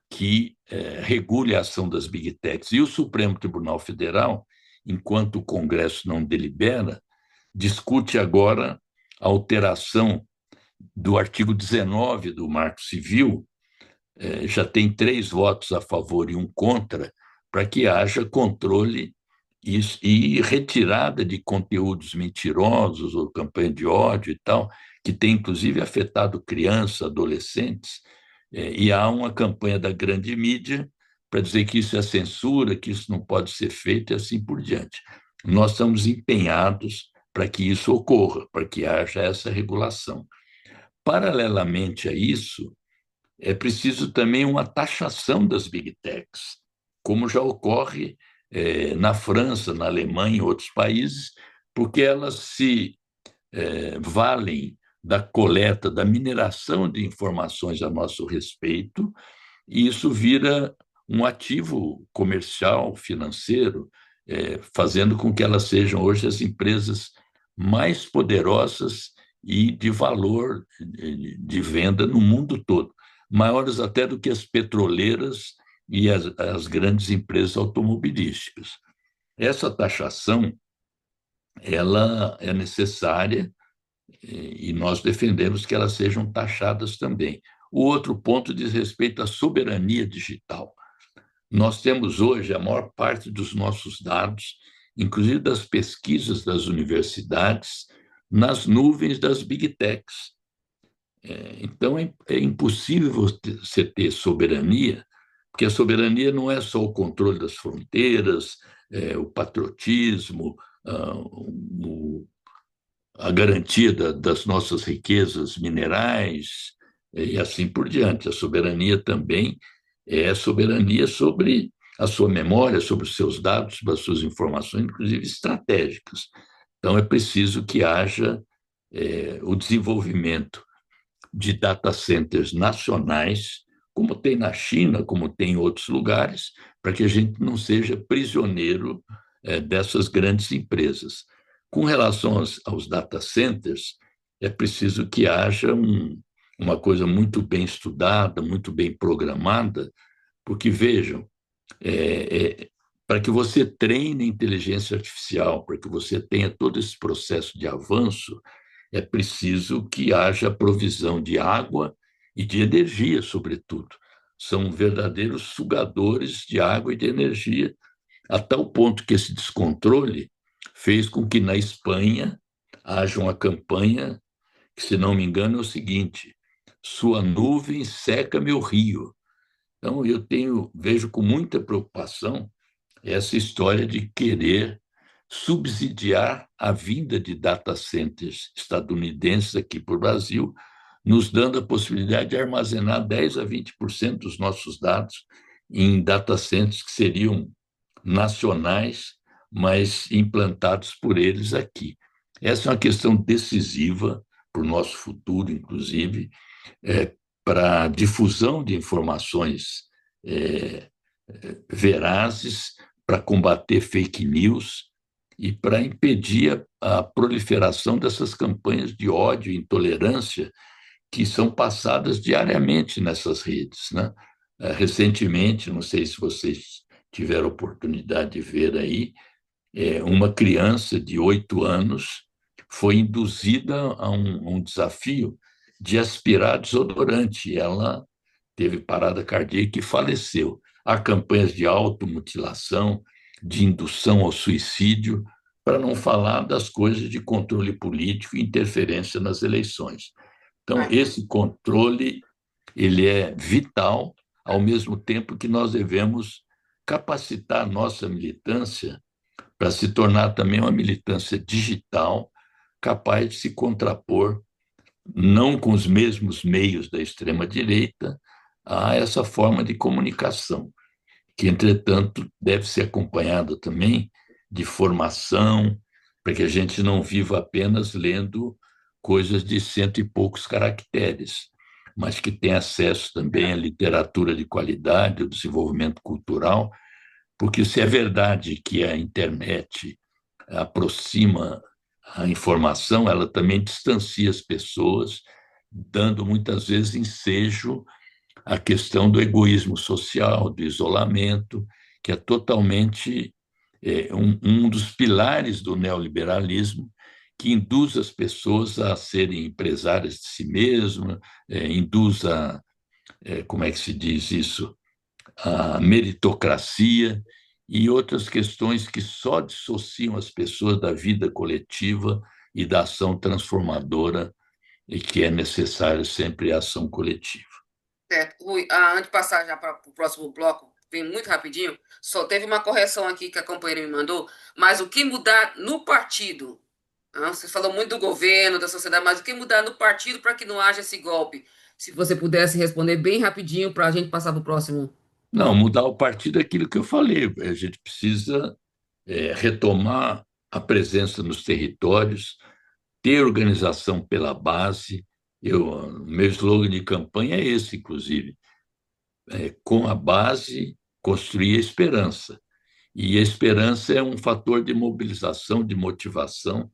que regule a ação das Big Techs. E o Supremo Tribunal Federal, enquanto o Congresso não delibera, discute agora a alteração do artigo 19 do Marco Civil, já tem 3 votos a favor e 1 contra, para que haja controle e retirada de conteúdos mentirosos ou campanha de ódio e tal, que tem inclusive afetado crianças, adolescentes, e há uma campanha da grande mídia para dizer que isso é censura, que isso não pode ser feito e assim por diante. Nós estamos empenhados para que isso ocorra, para que haja essa regulação. Paralelamente a isso, é preciso também uma taxação das Big Techs, como já ocorre na França, na Alemanha e outros países, porque elas se valem da coleta, da mineração de informações a nosso respeito, e isso vira um ativo comercial, financeiro, fazendo com que elas sejam hoje as empresas mais poderosas e de valor de venda no mundo todo, maiores até do que as petroleiras e as grandes empresas automobilísticas. Essa taxação ela é necessária e nós defendemos que elas sejam taxadas também. O outro ponto diz respeito à soberania digital. Nós temos hoje a maior parte dos nossos dados, inclusive das pesquisas das universidades, nas nuvens das Big Techs. Então, é impossível você ter soberania, porque a soberania não é só o controle das fronteiras, o patriotismo, a garantia das nossas riquezas minerais e assim por diante. A soberania também é soberania sobre a sua memória, sobre os seus dados, sobre as suas informações, inclusive estratégicas. Então, é preciso que haja o desenvolvimento de data centers nacionais, como tem na China, como tem em outros lugares, para que a gente não seja prisioneiro dessas grandes empresas. Com relação aos data centers, é preciso que haja uma coisa muito bem estudada, muito bem programada, porque, vejam, é, é, para que você treine a inteligência artificial, para que você tenha todo esse processo de avanço, é preciso que haja provisão de água e de energia, sobretudo. São verdadeiros sugadores de água e de energia, a tal ponto que esse descontrole fez com que na Espanha haja uma campanha que, se não me engano, é o seguinte: sua nuvem seca meu rio. Então, vejo com muita preocupação essa história de querer subsidiar a vinda de data centers estadunidenses aqui para o Brasil, nos dando a possibilidade de armazenar 10 a 20% dos nossos dados em data centers que seriam nacionais, mas implantados por eles aqui. Essa é uma questão decisiva para o nosso futuro, inclusive, para a difusão de informações é, verazes, para combater fake news e para impedir a proliferação dessas campanhas de ódio e intolerância que são passadas diariamente nessas redes, né? Recentemente, não sei se vocês tiveram oportunidade de ver aí, uma criança de 8 anos foi induzida a um desafio de aspirar desodorante. Ela teve parada cardíaca e faleceu. Há campanhas de automutilação, de indução ao suicídio, para não falar das coisas de controle político e interferência nas eleições. Então, esse controle ele é vital, ao mesmo tempo que nós devemos capacitar a nossa militância para se tornar também uma militância digital capaz de se contrapor, não com os mesmos meios da extrema-direita, a essa forma de comunicação, que, entretanto, deve ser acompanhada também de formação, para que a gente não viva apenas lendo coisas de 100 e poucos caracteres, mas que tenha acesso também à literatura de qualidade, ao desenvolvimento cultural, porque se é verdade que a internet aproxima a informação, ela também distancia as pessoas, dando muitas vezes ensejo à questão do egoísmo social, do isolamento, que é totalmente um dos pilares do neoliberalismo, que induz as pessoas a serem empresárias de si mesmas, induz como é que se diz isso? A meritocracia e outras questões que só dissociam as pessoas da vida coletiva e da ação transformadora, e que é necessário sempre a ação coletiva. Certo. Rui, antes de passar já para o próximo bloco, vem muito rapidinho, só teve uma correção aqui que a companheira me mandou, mas o que mudar no partido? Você falou muito do governo, da sociedade, mas o que mudar no partido para que não haja esse golpe? Se você pudesse responder bem rapidinho para a gente passar para o próximo Não, bloco. mudar o partido é aquilo que eu falei. A gente precisa retomar a presença nos territórios, ter organização pela base. Meu slogan de campanha é esse, inclusive: com a base, construir a esperança. E a esperança é um fator de mobilização, de motivação.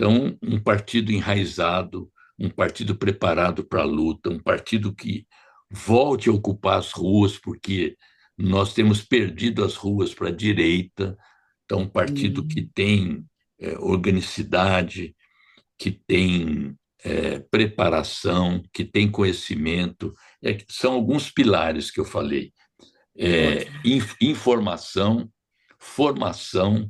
Então, um partido enraizado, um partido preparado para a luta, um partido que volte a ocupar as ruas, porque nós temos perdido as ruas para a direita. Então, um partido que tem organicidade, que tem preparação, que tem conhecimento. São alguns pilares que eu falei: informação, formação,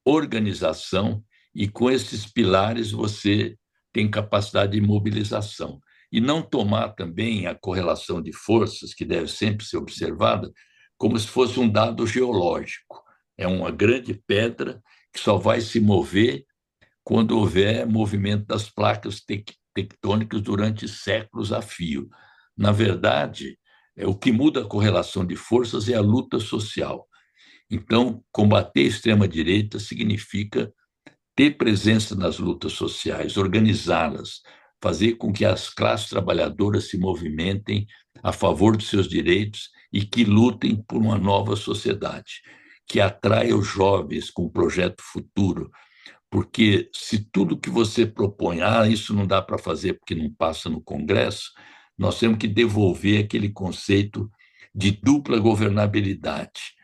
organização, e com esses pilares você tem capacidade de mobilização. E não tomar também a correlação de forças, que deve sempre ser observada, como se fosse um dado geológico. É uma grande pedra que só vai se mover quando houver movimento das placas tectônicas durante séculos a fio. Na verdade, o que muda a correlação de forças é a luta social. Então, combater a extrema-direita significa ter presença nas lutas sociais, organizá-las, fazer com que as classes trabalhadoras se movimentem a favor dos seus direitos e que lutem por uma nova sociedade, que atraia os jovens com o projeto futuro, porque se tudo que você propõe, isso não dá para fazer porque não passa no Congresso, nós temos que devolver aquele conceito de dupla governabilidade.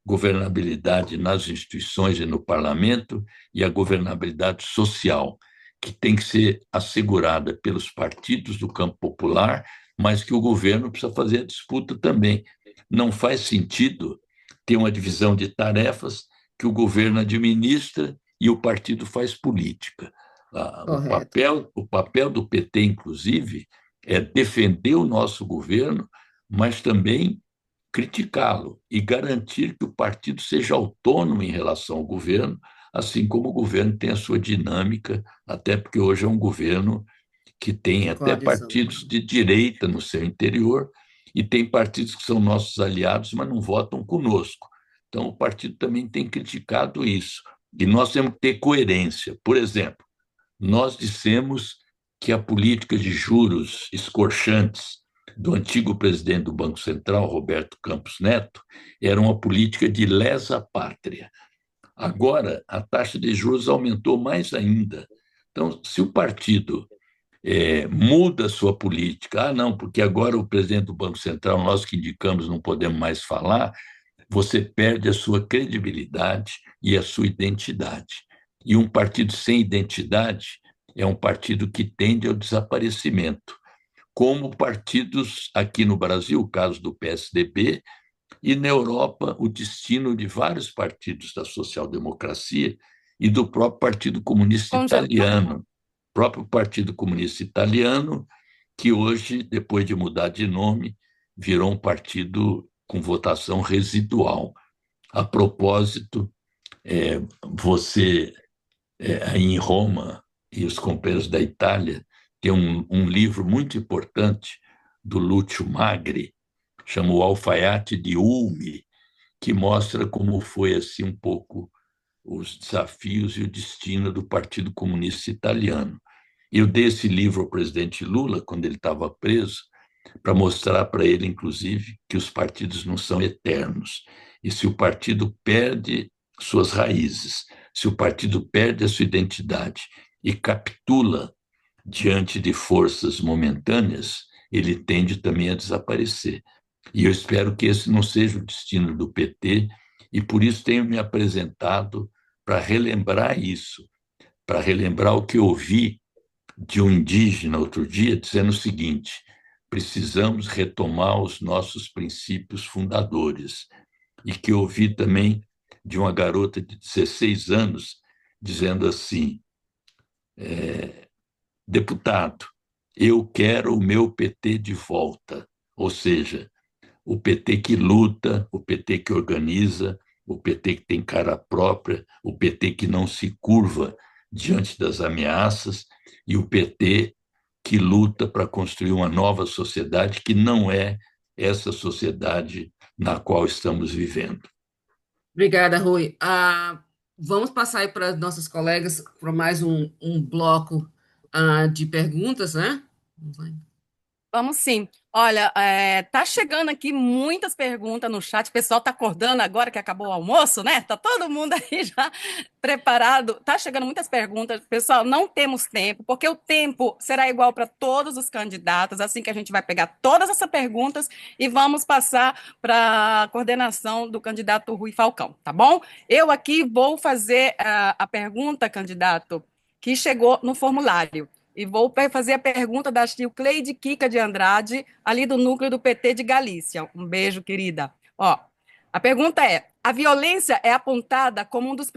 Governabilidade nas instituições e no parlamento e a governabilidade social, que tem que ser assegurada pelos partidos do campo popular, mas que o governo precisa fazer a disputa também. Não faz sentido ter uma divisão de tarefas que o governo administra e o partido faz política. Correto. O papel do PT, inclusive, é defender o nosso governo, mas também criticá-lo e garantir que o partido seja autônomo em relação ao governo, assim como o governo tem a sua dinâmica, até porque hoje é um governo que tem De até coalizão. partidos de direita no seu interior e tem partidos que são nossos aliados, mas não votam conosco. Então, o partido também tem criticado isso. E nós temos que ter coerência. Por exemplo, nós dissemos que a política de juros escorchantes do antigo presidente do Banco Central, Roberto Campos Neto, era uma política de lesa pátria. Agora, a taxa de juros aumentou mais ainda. Então, se o partido muda a sua política, não, porque agora o presidente do Banco Central, nós que indicamos, não podemos mais falar, você perde a sua credibilidade e a sua identidade. E um partido sem identidade é um partido que tende ao desaparecimento, como partidos aqui no Brasil, o caso do PSDB, e na Europa, o destino de vários partidos da social-democracia e do próprio Partido Comunista Italiano. O próprio Partido Comunista Italiano, que hoje, depois de mudar de nome, virou um partido com votação residual. A propósito, você, aí em Roma, e os companheiros da Itália, tem um livro muito importante do Lúcio Magri, chama O Alfaiate de Ulme, que mostra como foi assim um pouco os desafios e o destino do Partido Comunista Italiano. Eu dei esse livro ao presidente Lula, quando ele estava preso, para mostrar para ele, inclusive, que os partidos não são eternos. E se o partido perde suas raízes, se o partido perde a sua identidade e capitula diante de forças momentâneas, ele tende também a desaparecer. E eu espero que esse não seja o destino do PT, e por isso tenho me apresentado para relembrar isso, para relembrar o que eu ouvi de um indígena outro dia, dizendo o seguinte: precisamos retomar os nossos princípios fundadores. E que eu ouvi também de uma garota de 16 anos dizendo assim: deputado, eu quero o meu PT de volta. Ou seja, o PT que luta, o PT que organiza, o PT que tem cara própria, o PT que não se curva diante das ameaças e o PT que luta para construir uma nova sociedade que não é essa sociedade na qual estamos vivendo. Obrigada, Rui. Vamos passar aí para as nossas colegas para mais um bloco de perguntas, né? Vamos lá. Vamos sim. Olha, tá chegando aqui muitas perguntas no chat. O pessoal tá acordando agora que acabou o almoço, né? Tá todo mundo aí já preparado. Tá chegando muitas perguntas. Pessoal, não temos tempo, porque o tempo será igual para todos os candidatos. Assim que a gente vai pegar todas essas perguntas e vamos passar para a coordenação do candidato Rui Falcão, tá bom? Eu aqui vou fazer a pergunta, candidato, que chegou no formulário. E vou fazer a pergunta da Cleide Kika de Andrade, ali do núcleo do PT de Galícia. Um beijo, querida. Ó, a pergunta é: a violência é apontada como um dos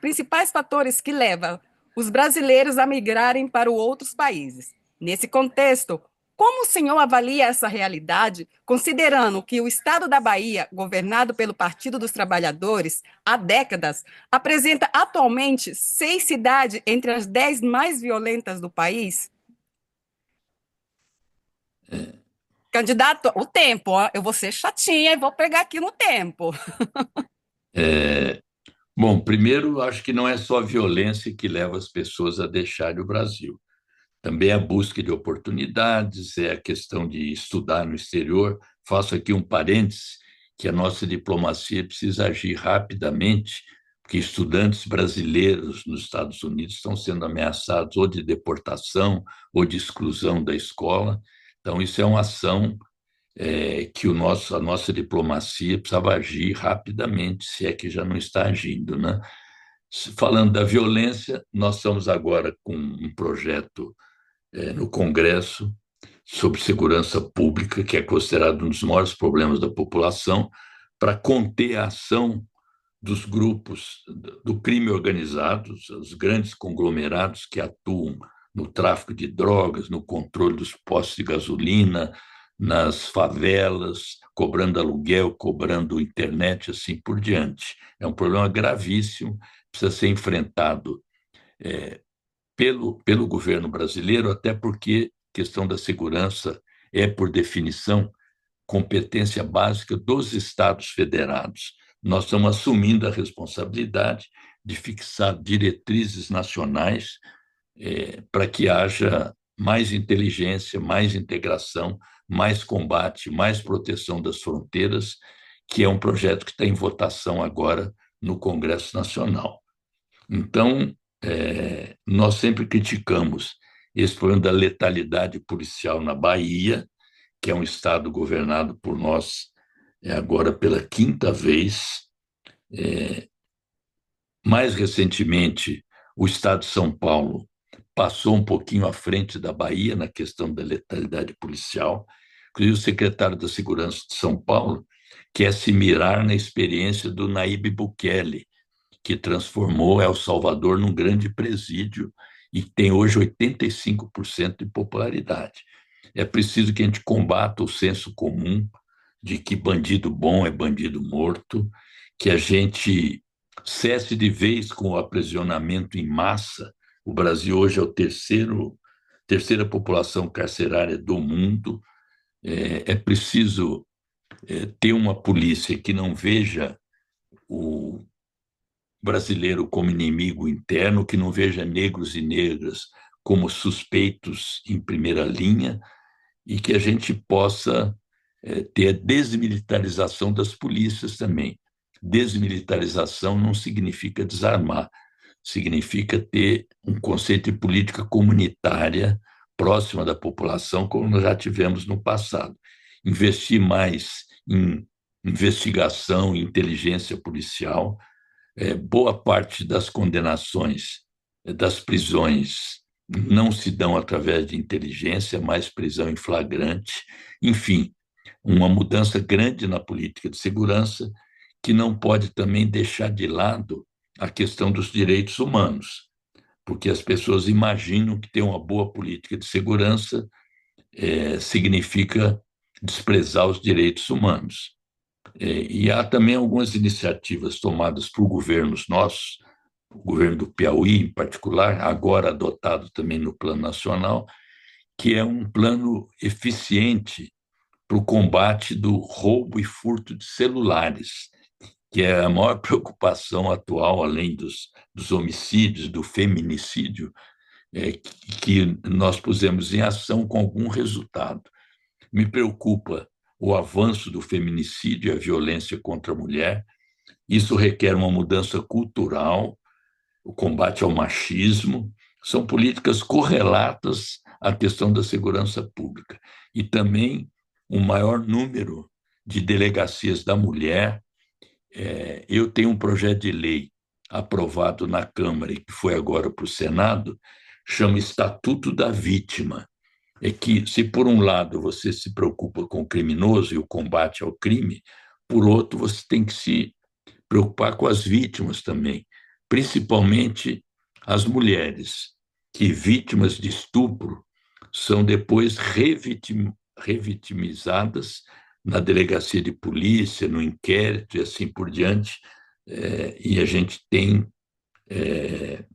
principais fatores que leva os brasileiros a migrarem para outros países. Nesse contexto, como o senhor avalia essa realidade, considerando que o estado da Bahia, governado pelo Partido dos Trabalhadores há décadas, apresenta atualmente 6 cidades entre as 10 mais violentas do país? Candidato, o tempo, ó, eu vou ser chatinha e vou pegar aqui no tempo. Bom, primeiro, acho que não é só a violência que leva as pessoas a deixarem o Brasil. Também a busca de oportunidades, é a questão de estudar no exterior. Faço aqui um parênteses, que a nossa diplomacia precisa agir rapidamente, porque estudantes brasileiros nos Estados Unidos estão sendo ameaçados ou de deportação ou de exclusão da escola. Então, isso é uma ação que a nossa diplomacia precisava agir rapidamente, se é que já não está agindo, né? Falando da violência, nós estamos agora com um projeto no Congresso sobre segurança pública, que é considerado um dos maiores problemas da população, para conter a ação dos grupos do crime organizado, os grandes conglomerados que atuam no tráfico de drogas, no controle dos postos de gasolina, nas favelas, cobrando aluguel, cobrando internet, assim por diante. É um problema gravíssimo, precisa ser enfrentado pelo governo brasileiro, até porque a questão da segurança é, por definição, competência básica dos Estados federados. Nós estamos assumindo a responsabilidade de fixar diretrizes nacionais para que haja mais inteligência, mais integração, mais combate, mais proteção das fronteiras, que é um projeto que está em votação agora no Congresso Nacional. Então, nós sempre criticamos esse problema da letalidade policial na Bahia, que é um estado governado por nós agora pela quinta vez. Mais recentemente, o estado de São Paulo passou um pouquinho à frente da Bahia na questão da letalidade policial. Inclusive, o secretário da Segurança de São Paulo quer se mirar na experiência do Nayib Bukele, que transformou El Salvador num grande presídio e tem hoje 85% de popularidade. É preciso que a gente combata o senso comum de que bandido bom é bandido morto, que a gente cesse de vez com o aprisionamento em massa. O Brasil hoje é a terceira população carcerária do mundo. É preciso ter uma polícia que não veja o brasileiro como inimigo interno, que não veja negros e negras como suspeitos em primeira linha, e que a gente possa ter a desmilitarização das polícias também. Desmilitarização não significa desarmar, significa ter um conceito de política comunitária próxima da população, como nós já tivemos no passado. Investir mais em investigação e inteligência policial. Boa parte das condenações das prisões não se dão através de inteligência, mais prisão em flagrante. Enfim, uma mudança grande na política de segurança que não pode também deixar de lado a questão dos direitos humanos, porque as pessoas imaginam que ter uma boa política de segurança significa desprezar os direitos humanos. E há também algumas iniciativas tomadas por governos nossos, o governo do Piauí, em particular, agora adotado também no plano nacional, que é um plano eficiente para o combate do roubo e furto de celulares, que é a maior preocupação atual, além dos homicídios, do feminicídio, que nós pusemos em ação com algum resultado. Me preocupa o avanço do feminicídio e a violência contra a mulher. Isso requer uma mudança cultural, o combate ao machismo, são políticas correlatas à questão da segurança pública. E também um maior número de delegacias da mulher. Eu tenho um projeto de lei aprovado na Câmara e que foi agora para o Senado, chama Estatuto da Vítima. É que, se por um lado você se preocupa com o criminoso e o combate ao crime, por outro você tem que se preocupar com as vítimas também, principalmente as mulheres, que vítimas de estupro são depois revitimizadas na delegacia de polícia, no inquérito e assim por diante, e a gente tem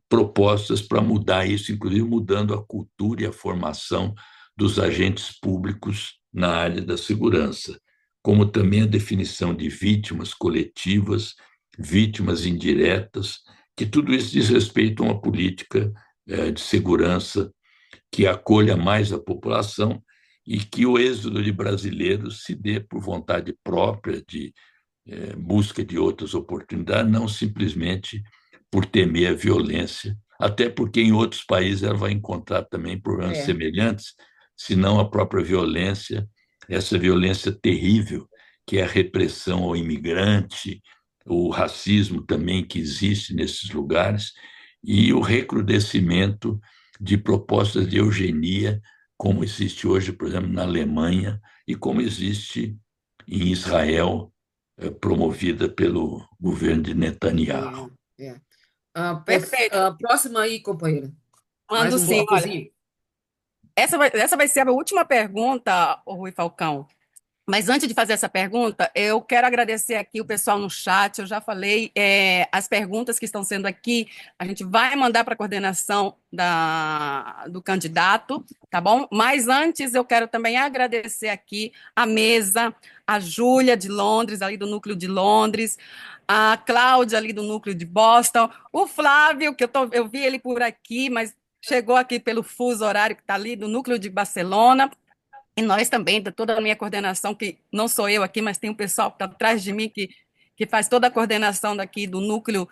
propostas para mudar isso, inclusive mudando a cultura e a formação dos agentes públicos na área da segurança, como também a definição de vítimas coletivas, vítimas indiretas, que tudo isso diz respeito a uma política de segurança que acolha mais a população e que o êxodo de brasileiros se dê por vontade própria de busca de outras oportunidades, não simplesmente por temer a violência, até porque em outros países ela vai encontrar também problemas semelhantes, senão a própria violência, essa violência terrível, que é a repressão ao imigrante, o racismo também que existe nesses lugares, e o recrudescimento de propostas de eugenia, como existe hoje, por exemplo, na Alemanha, e como existe em Israel, promovida pelo governo de Netanyahu. Perfeito. Próxima aí, companheira. Mais Mando um sim, olha. blocozinho. Essa vai ser a última pergunta, ô Rui Falcão. Mas antes de fazer essa pergunta, eu quero agradecer aqui o pessoal no chat. Eu já falei, as perguntas que estão sendo aqui, a gente vai mandar para a coordenação do candidato, tá bom? Mas antes, eu quero também agradecer aqui a mesa, a Júlia de Londres, ali do Núcleo de Londres, a Cláudia ali do Núcleo de Boston, o Flávio, que eu vi ele por aqui, mas chegou aqui pelo fuso horário que está ali do Núcleo de Barcelona. E nós também, toda a minha coordenação, que não sou eu aqui, mas tem um pessoal que está atrás de mim, que faz toda a coordenação daqui do núcleo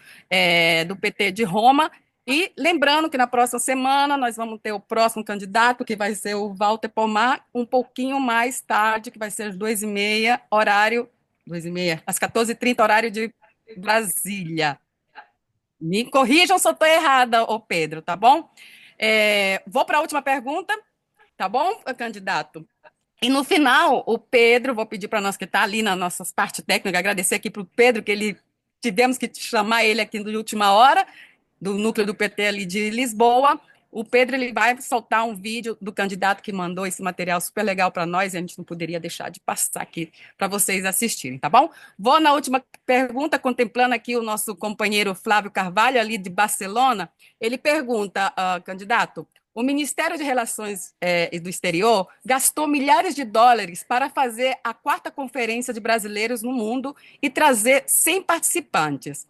do PT de Roma. E lembrando que na próxima semana nós vamos ter o próximo candidato, que vai ser o Walter Pomar, um pouquinho mais tarde, que vai ser às 2h30, horário, 2h30, às 14h30, horário de Brasília. Me corrijam se eu estou errada, ô Pedro, tá bom? Vou para a última pergunta. Tá bom, candidato? E no final, o Pedro, vou pedir para nós que está ali na nossa parte técnica, agradecer aqui para o Pedro, que tivemos que chamar ele aqui de última hora, do núcleo do PT ali de Lisboa. O Pedro ele vai soltar um vídeo do candidato que mandou esse material super legal para nós, e a gente não poderia deixar de passar aqui para vocês assistirem, tá bom? Vou na última pergunta, contemplando aqui o nosso companheiro Flávio Carvalho, ali de Barcelona. Ele pergunta, candidato, o Ministério de Relações do Exterior gastou milhares de dólares para fazer a 4ª Conferência de Brasileiros no Mundo e trazer 100 participantes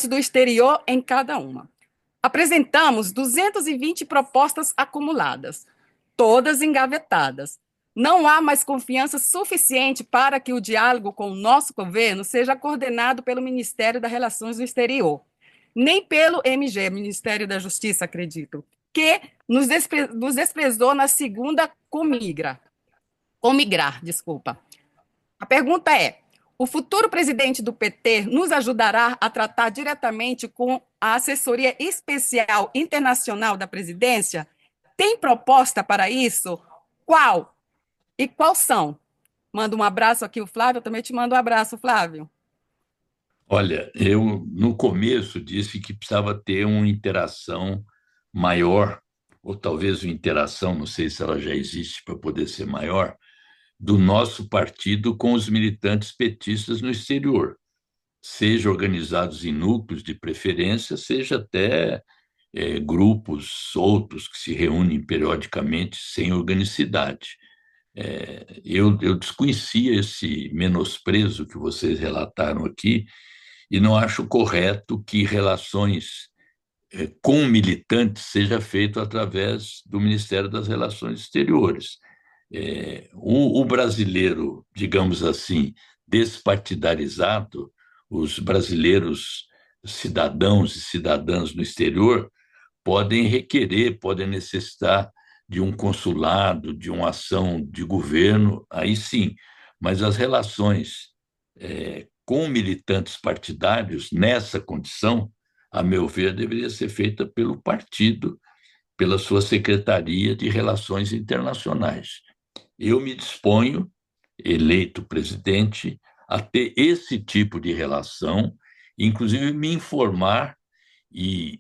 do exterior em cada uma. Apresentamos 220 propostas acumuladas, todas engavetadas. Não há mais confiança suficiente para que o diálogo com o nosso governo seja coordenado pelo Ministério das Relações do Exterior, nem pelo MG, Ministério da Justiça, acredito, que nos desprezou na segunda comigrar, desculpa. A pergunta é: o futuro presidente do PT nos ajudará a tratar diretamente com a assessoria especial internacional da presidência? Tem proposta para isso? Qual? E quais são? Manda um abraço aqui, o Flávio. Eu também te mando um abraço, Flávio. Olha, eu no começo disse que precisava ter uma interação maior, ou talvez uma interação, não sei se ela já existe para poder ser maior, do nosso partido com os militantes petistas no exterior, seja organizados em núcleos de preferência, seja até grupos soltos que se reúnem periodicamente sem organicidade. Eu desconhecia esse menosprezo que vocês relataram aqui e não acho correto que relações com militantes seja feito através do Ministério das Relações Exteriores. O brasileiro, digamos assim, despartidarizado, os brasileiros cidadãos e cidadãs no exterior podem requerer, podem necessitar de um consulado, de uma ação de governo, aí sim, mas as relações com militantes partidários, nessa condição, a meu ver, deveria ser feita pelo partido, pela sua Secretaria de Relações Internacionais. Eu me disponho, eleito presidente, a ter esse tipo de relação, inclusive me informar e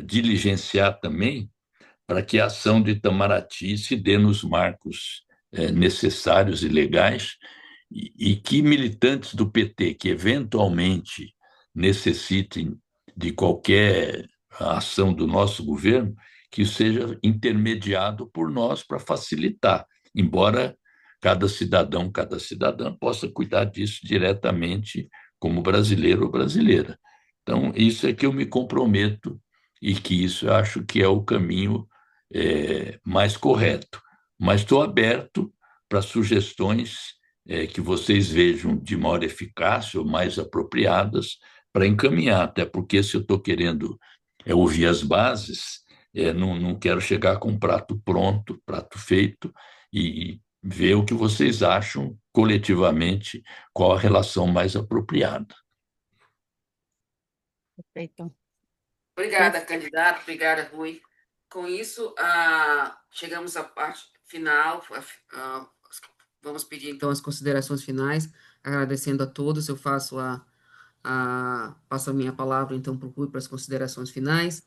diligenciar também para que a ação do Itamaraty se dê nos marcos necessários e legais e que militantes do PT que eventualmente necessitem de qualquer ação do nosso governo, que seja intermediado por nós para facilitar, embora cada cidadão, cada cidadã possa cuidar disso diretamente como brasileiro ou brasileira. Então, isso é que eu me comprometo e que isso eu acho que é o caminho mais correto. Mas estou aberto para sugestões que vocês vejam de maior eficácia ou mais apropriadas para encaminhar, até porque se eu estou querendo ouvir as bases, não quero chegar com um prato pronto, prato feito, e ver o que vocês acham coletivamente, qual a relação mais apropriada. Perfeito. Obrigada, candidato. Obrigada, Rui. Com isso, chegamos à parte final. Vamos pedir, então, as considerações finais. Agradecendo a todos, eu passo a minha palavra, então, para o Rui, para as considerações finais.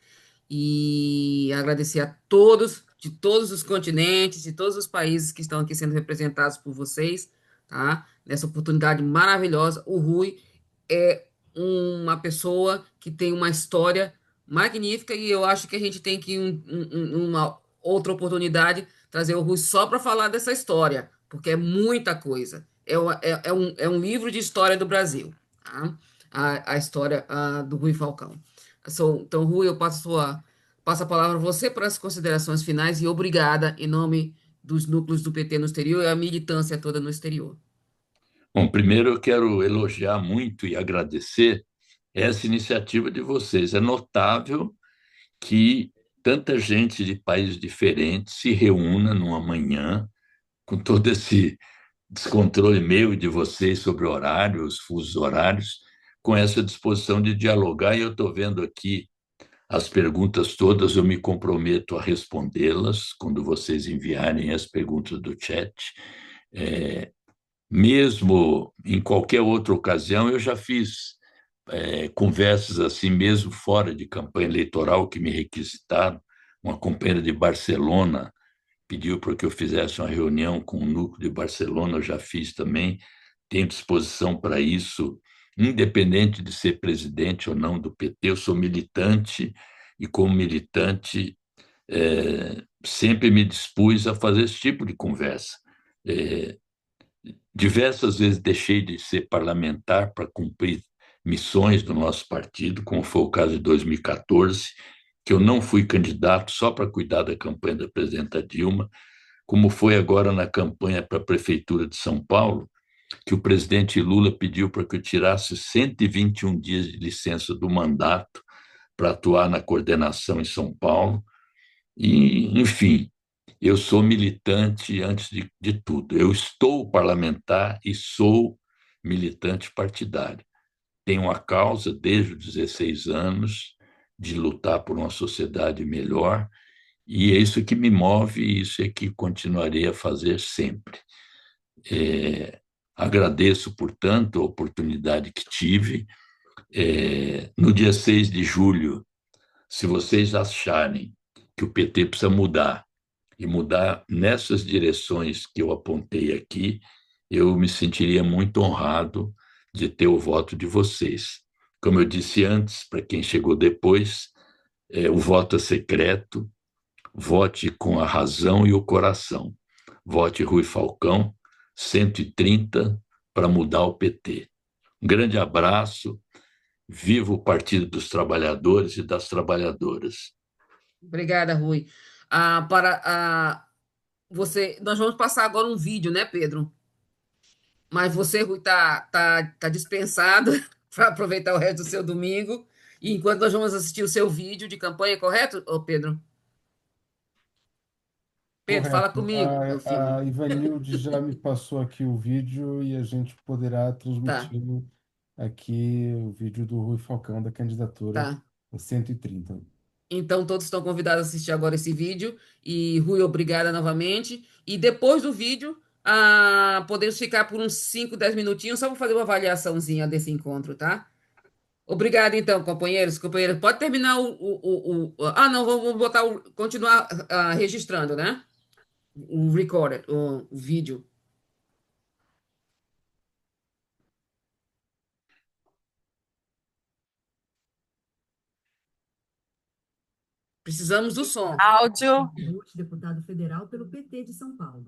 E agradecer a todos, de todos os continentes, de todos os países que estão aqui sendo representados por vocês, tá? Nessa oportunidade maravilhosa. O Rui é uma pessoa que tem uma história magnífica e eu acho que a gente tem que, uma outra oportunidade, trazer o Rui só para falar dessa história, porque é muita coisa. É um livro de história do Brasil, tá? A história do Rui Falcão. Então, Rui, eu passo a palavra a você para as considerações finais e obrigada em nome dos núcleos do PT no exterior e a militância toda no exterior. Bom, primeiro eu quero elogiar muito e agradecer essa iniciativa de vocês. É notável que tanta gente de países diferentes se reúna numa manhã, com todo esse descontrole meu e de vocês sobre horários, fusos horários, com essa disposição de dialogar. E eu estou vendo aqui as perguntas todas, eu me comprometo a respondê-las quando vocês enviarem as perguntas do chat. Mesmo em qualquer outra ocasião, eu já fiz conversas assim, mesmo fora de campanha eleitoral, que me requisitaram. Uma companheira de Barcelona pediu para que eu fizesse uma reunião com o núcleo de Barcelona, eu já fiz também, tenho disposição para isso, independente de ser presidente ou não do PT, eu sou militante e, como militante, sempre me dispus a fazer esse tipo de conversa. Diversas vezes deixei de ser parlamentar para cumprir missões do nosso partido, como foi o caso de 2014, que eu não fui candidato só para cuidar da campanha da presidenta Dilma, como foi agora na campanha para a Prefeitura de São Paulo, que o presidente Lula pediu para que eu tirasse 121 dias de licença do mandato para atuar na coordenação em São Paulo. E, enfim, eu sou militante antes de tudo. Eu estou parlamentar e sou militante partidário. Tenho uma causa desde os 16 anos de lutar por uma sociedade melhor, e é isso que me move e isso é que continuarei a fazer sempre. Agradeço, portanto, a oportunidade que tive. No dia 6 de julho, se vocês acharem que o PT precisa mudar, e mudar nessas direções que eu apontei aqui, eu me sentiria muito honrado de ter o voto de vocês. Como eu disse antes, para quem chegou depois, o voto é secreto, vote com a razão e o coração. Vote Rui Falcão, 130, para mudar o PT. Um grande abraço, viva o Partido dos Trabalhadores e das Trabalhadoras. Obrigada, Rui. Nós vamos passar agora um vídeo, né, Pedro? Mas você, Rui, tá dispensado para aproveitar o resto do seu domingo. E enquanto nós vamos assistir o seu vídeo de campanha, correto, ô Pedro? Pedro, fala Correto. comigo, meu filho. A Ivanilde já me passou aqui o vídeo e a gente poderá Tá, transmitir aqui o vídeo do Rui Falcão da candidatura tá. 130. Então, todos estão convidados a assistir agora esse vídeo. E, Rui, obrigada novamente. E depois do vídeo, podemos ficar por uns 5, 10 minutinhos só para fazer uma avaliaçãozinha desse encontro, tá? Obrigado, então, companheiros. Companheiras, pode terminar não, vamos botar continuar registrando, né? O recorded, o vídeo. Precisamos do som. Áudio. Deputado federal pelo PT de São Paulo.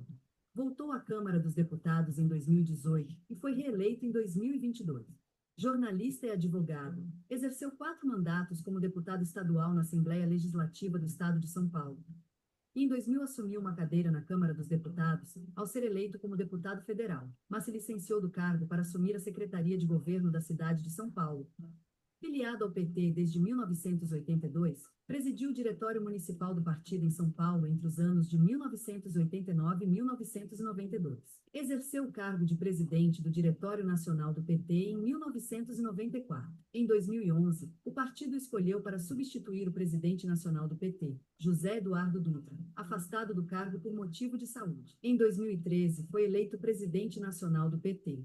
Voltou à Câmara dos Deputados em 2018 e foi reeleito em 2022. Jornalista e advogado, exerceu 4 mandatos como deputado estadual na Assembleia Legislativa do Estado de São Paulo. e em 2000 assumiu uma cadeira na Câmara dos Deputados ao ser eleito como deputado federal, mas se licenciou do cargo para assumir a Secretaria de Governo da cidade de São Paulo. Filiado ao PT desde 1982, presidiu o Diretório Municipal do partido em São Paulo entre os anos de 1989 e 1992. Exerceu o cargo de presidente do Diretório Nacional do PT em 1994. Em 2011, o partido escolheu para substituir o presidente nacional do PT, José Eduardo Dutra, afastado do cargo por motivo de saúde. Em 2013, foi eleito presidente nacional do PT.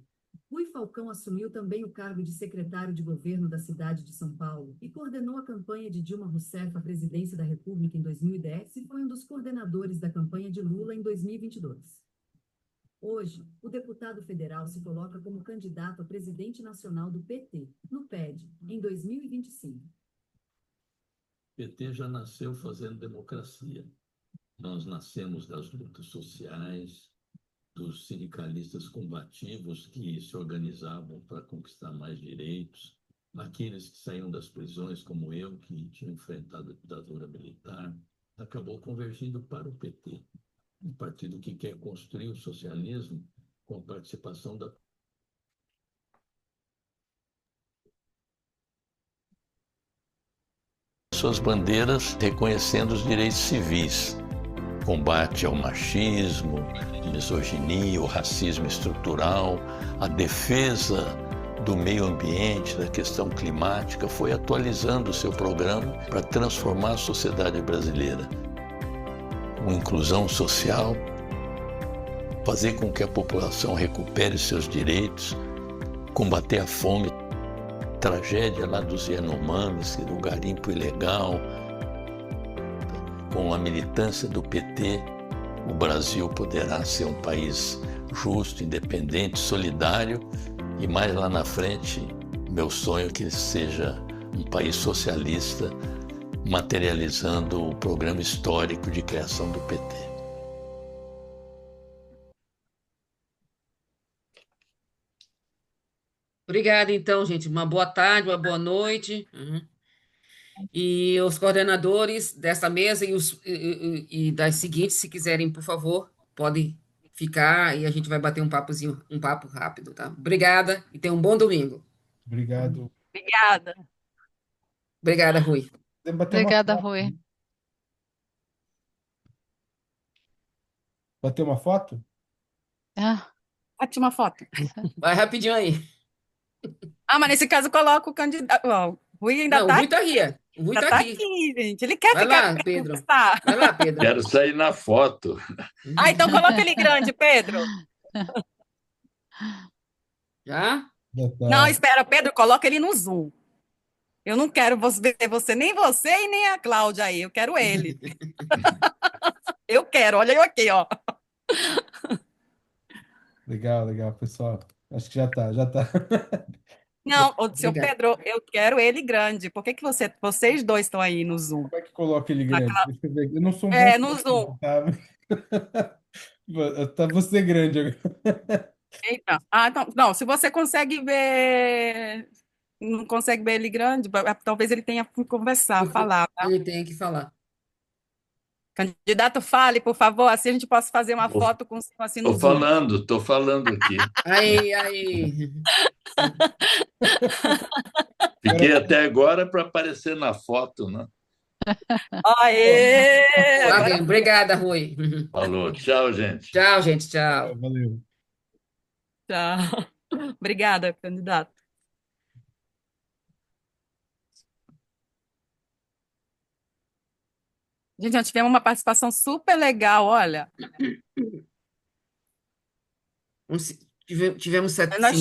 Rui Falcão assumiu também o cargo de secretário de governo da cidade de São Paulo e coordenou a campanha de Dilma Rousseff à presidência da República em 2010 e foi um dos coordenadores da campanha de Lula em 2022. Hoje, o deputado federal se coloca como candidato a presidente nacional do PT, no PED, em 2025. O PT já nasceu fazendo democracia. Nós nascemos das lutas sociais, dos sindicalistas combativos que se organizavam para conquistar mais direitos, aqueles que saíam das prisões, como eu, que tinha enfrentado a ditadura militar, acabou convergindo para o PT, um partido que quer construir o socialismo com a participação da suas bandeiras reconhecendo os direitos civis, combate ao machismo, misoginia, o racismo estrutural, a defesa do meio ambiente, da questão climática, foi atualizando o seu programa para transformar a sociedade brasileira. Com inclusão social, fazer com que a população recupere seus direitos, combater a fome, tragédia lá dos Yanomamis, do garimpo ilegal. Com a militância do PT, o Brasil poderá ser um país justo, independente, solidário e mais lá na frente, meu sonho é que seja um país socialista, materializando o programa histórico de criação do PT. Obrigada, então, gente. Uma boa tarde, uma boa noite. E os coordenadores dessa mesa e das seguintes, se quiserem, por favor, podem ficar e a gente vai bater um papo rápido, tá? Obrigada e tenha um bom domingo. Obrigado. Obrigada. Obrigada, Rui. Podemos bater uma Obrigada, foto, Rui. né? Bater uma foto? Ah, Bate uma foto. Vai rapidinho aí. Ah, mas nesse caso coloca o candidato. Ó, o Rui ainda Não, o está Rui tá aqui. O Rui já tá tá aqui. aqui, gente. Ele quer Vai ficar lá, para Pedro. conversar. Vai lá, Pedro. Quero sair na foto. Ah, então coloca ele grande, Pedro. Já? Já Não, tá. espera, Pedro, coloca ele no Zoom. Eu não quero ver você, nem você e nem a Cláudia aí. Eu quero ele. Eu quero, olha eu aqui, ó. Legal, legal, pessoal. Acho que já tá, já tá. Não, ô, seu Obrigado. Pedro, eu quero ele grande. Por que que vocês dois estão aí no Zoom? Como é que coloca ele Na grande? Clá- Deixa eu ver. Eu não sou um bom É, no Zoom. tá? Tá você grande agora. Eita. Ah, então, não, se você consegue ver, não consegue ver ele grande, talvez ele tenha que conversar, falar, tá? Ele tem que falar. Candidato, fale, por favor, assim a gente possa fazer uma foto com o senhor assim no Zoom. Estou falando aqui. Aí. Fiquei até agora para aparecer na foto, né? Aê! Tá Agora bem. Obrigada, Rui. Falou, tchau, gente. Tchau, gente. Tchau. Valeu. tá. Obrigada, candidato. Gente, nós tivemos uma participação super legal, olha. Tivemos Nós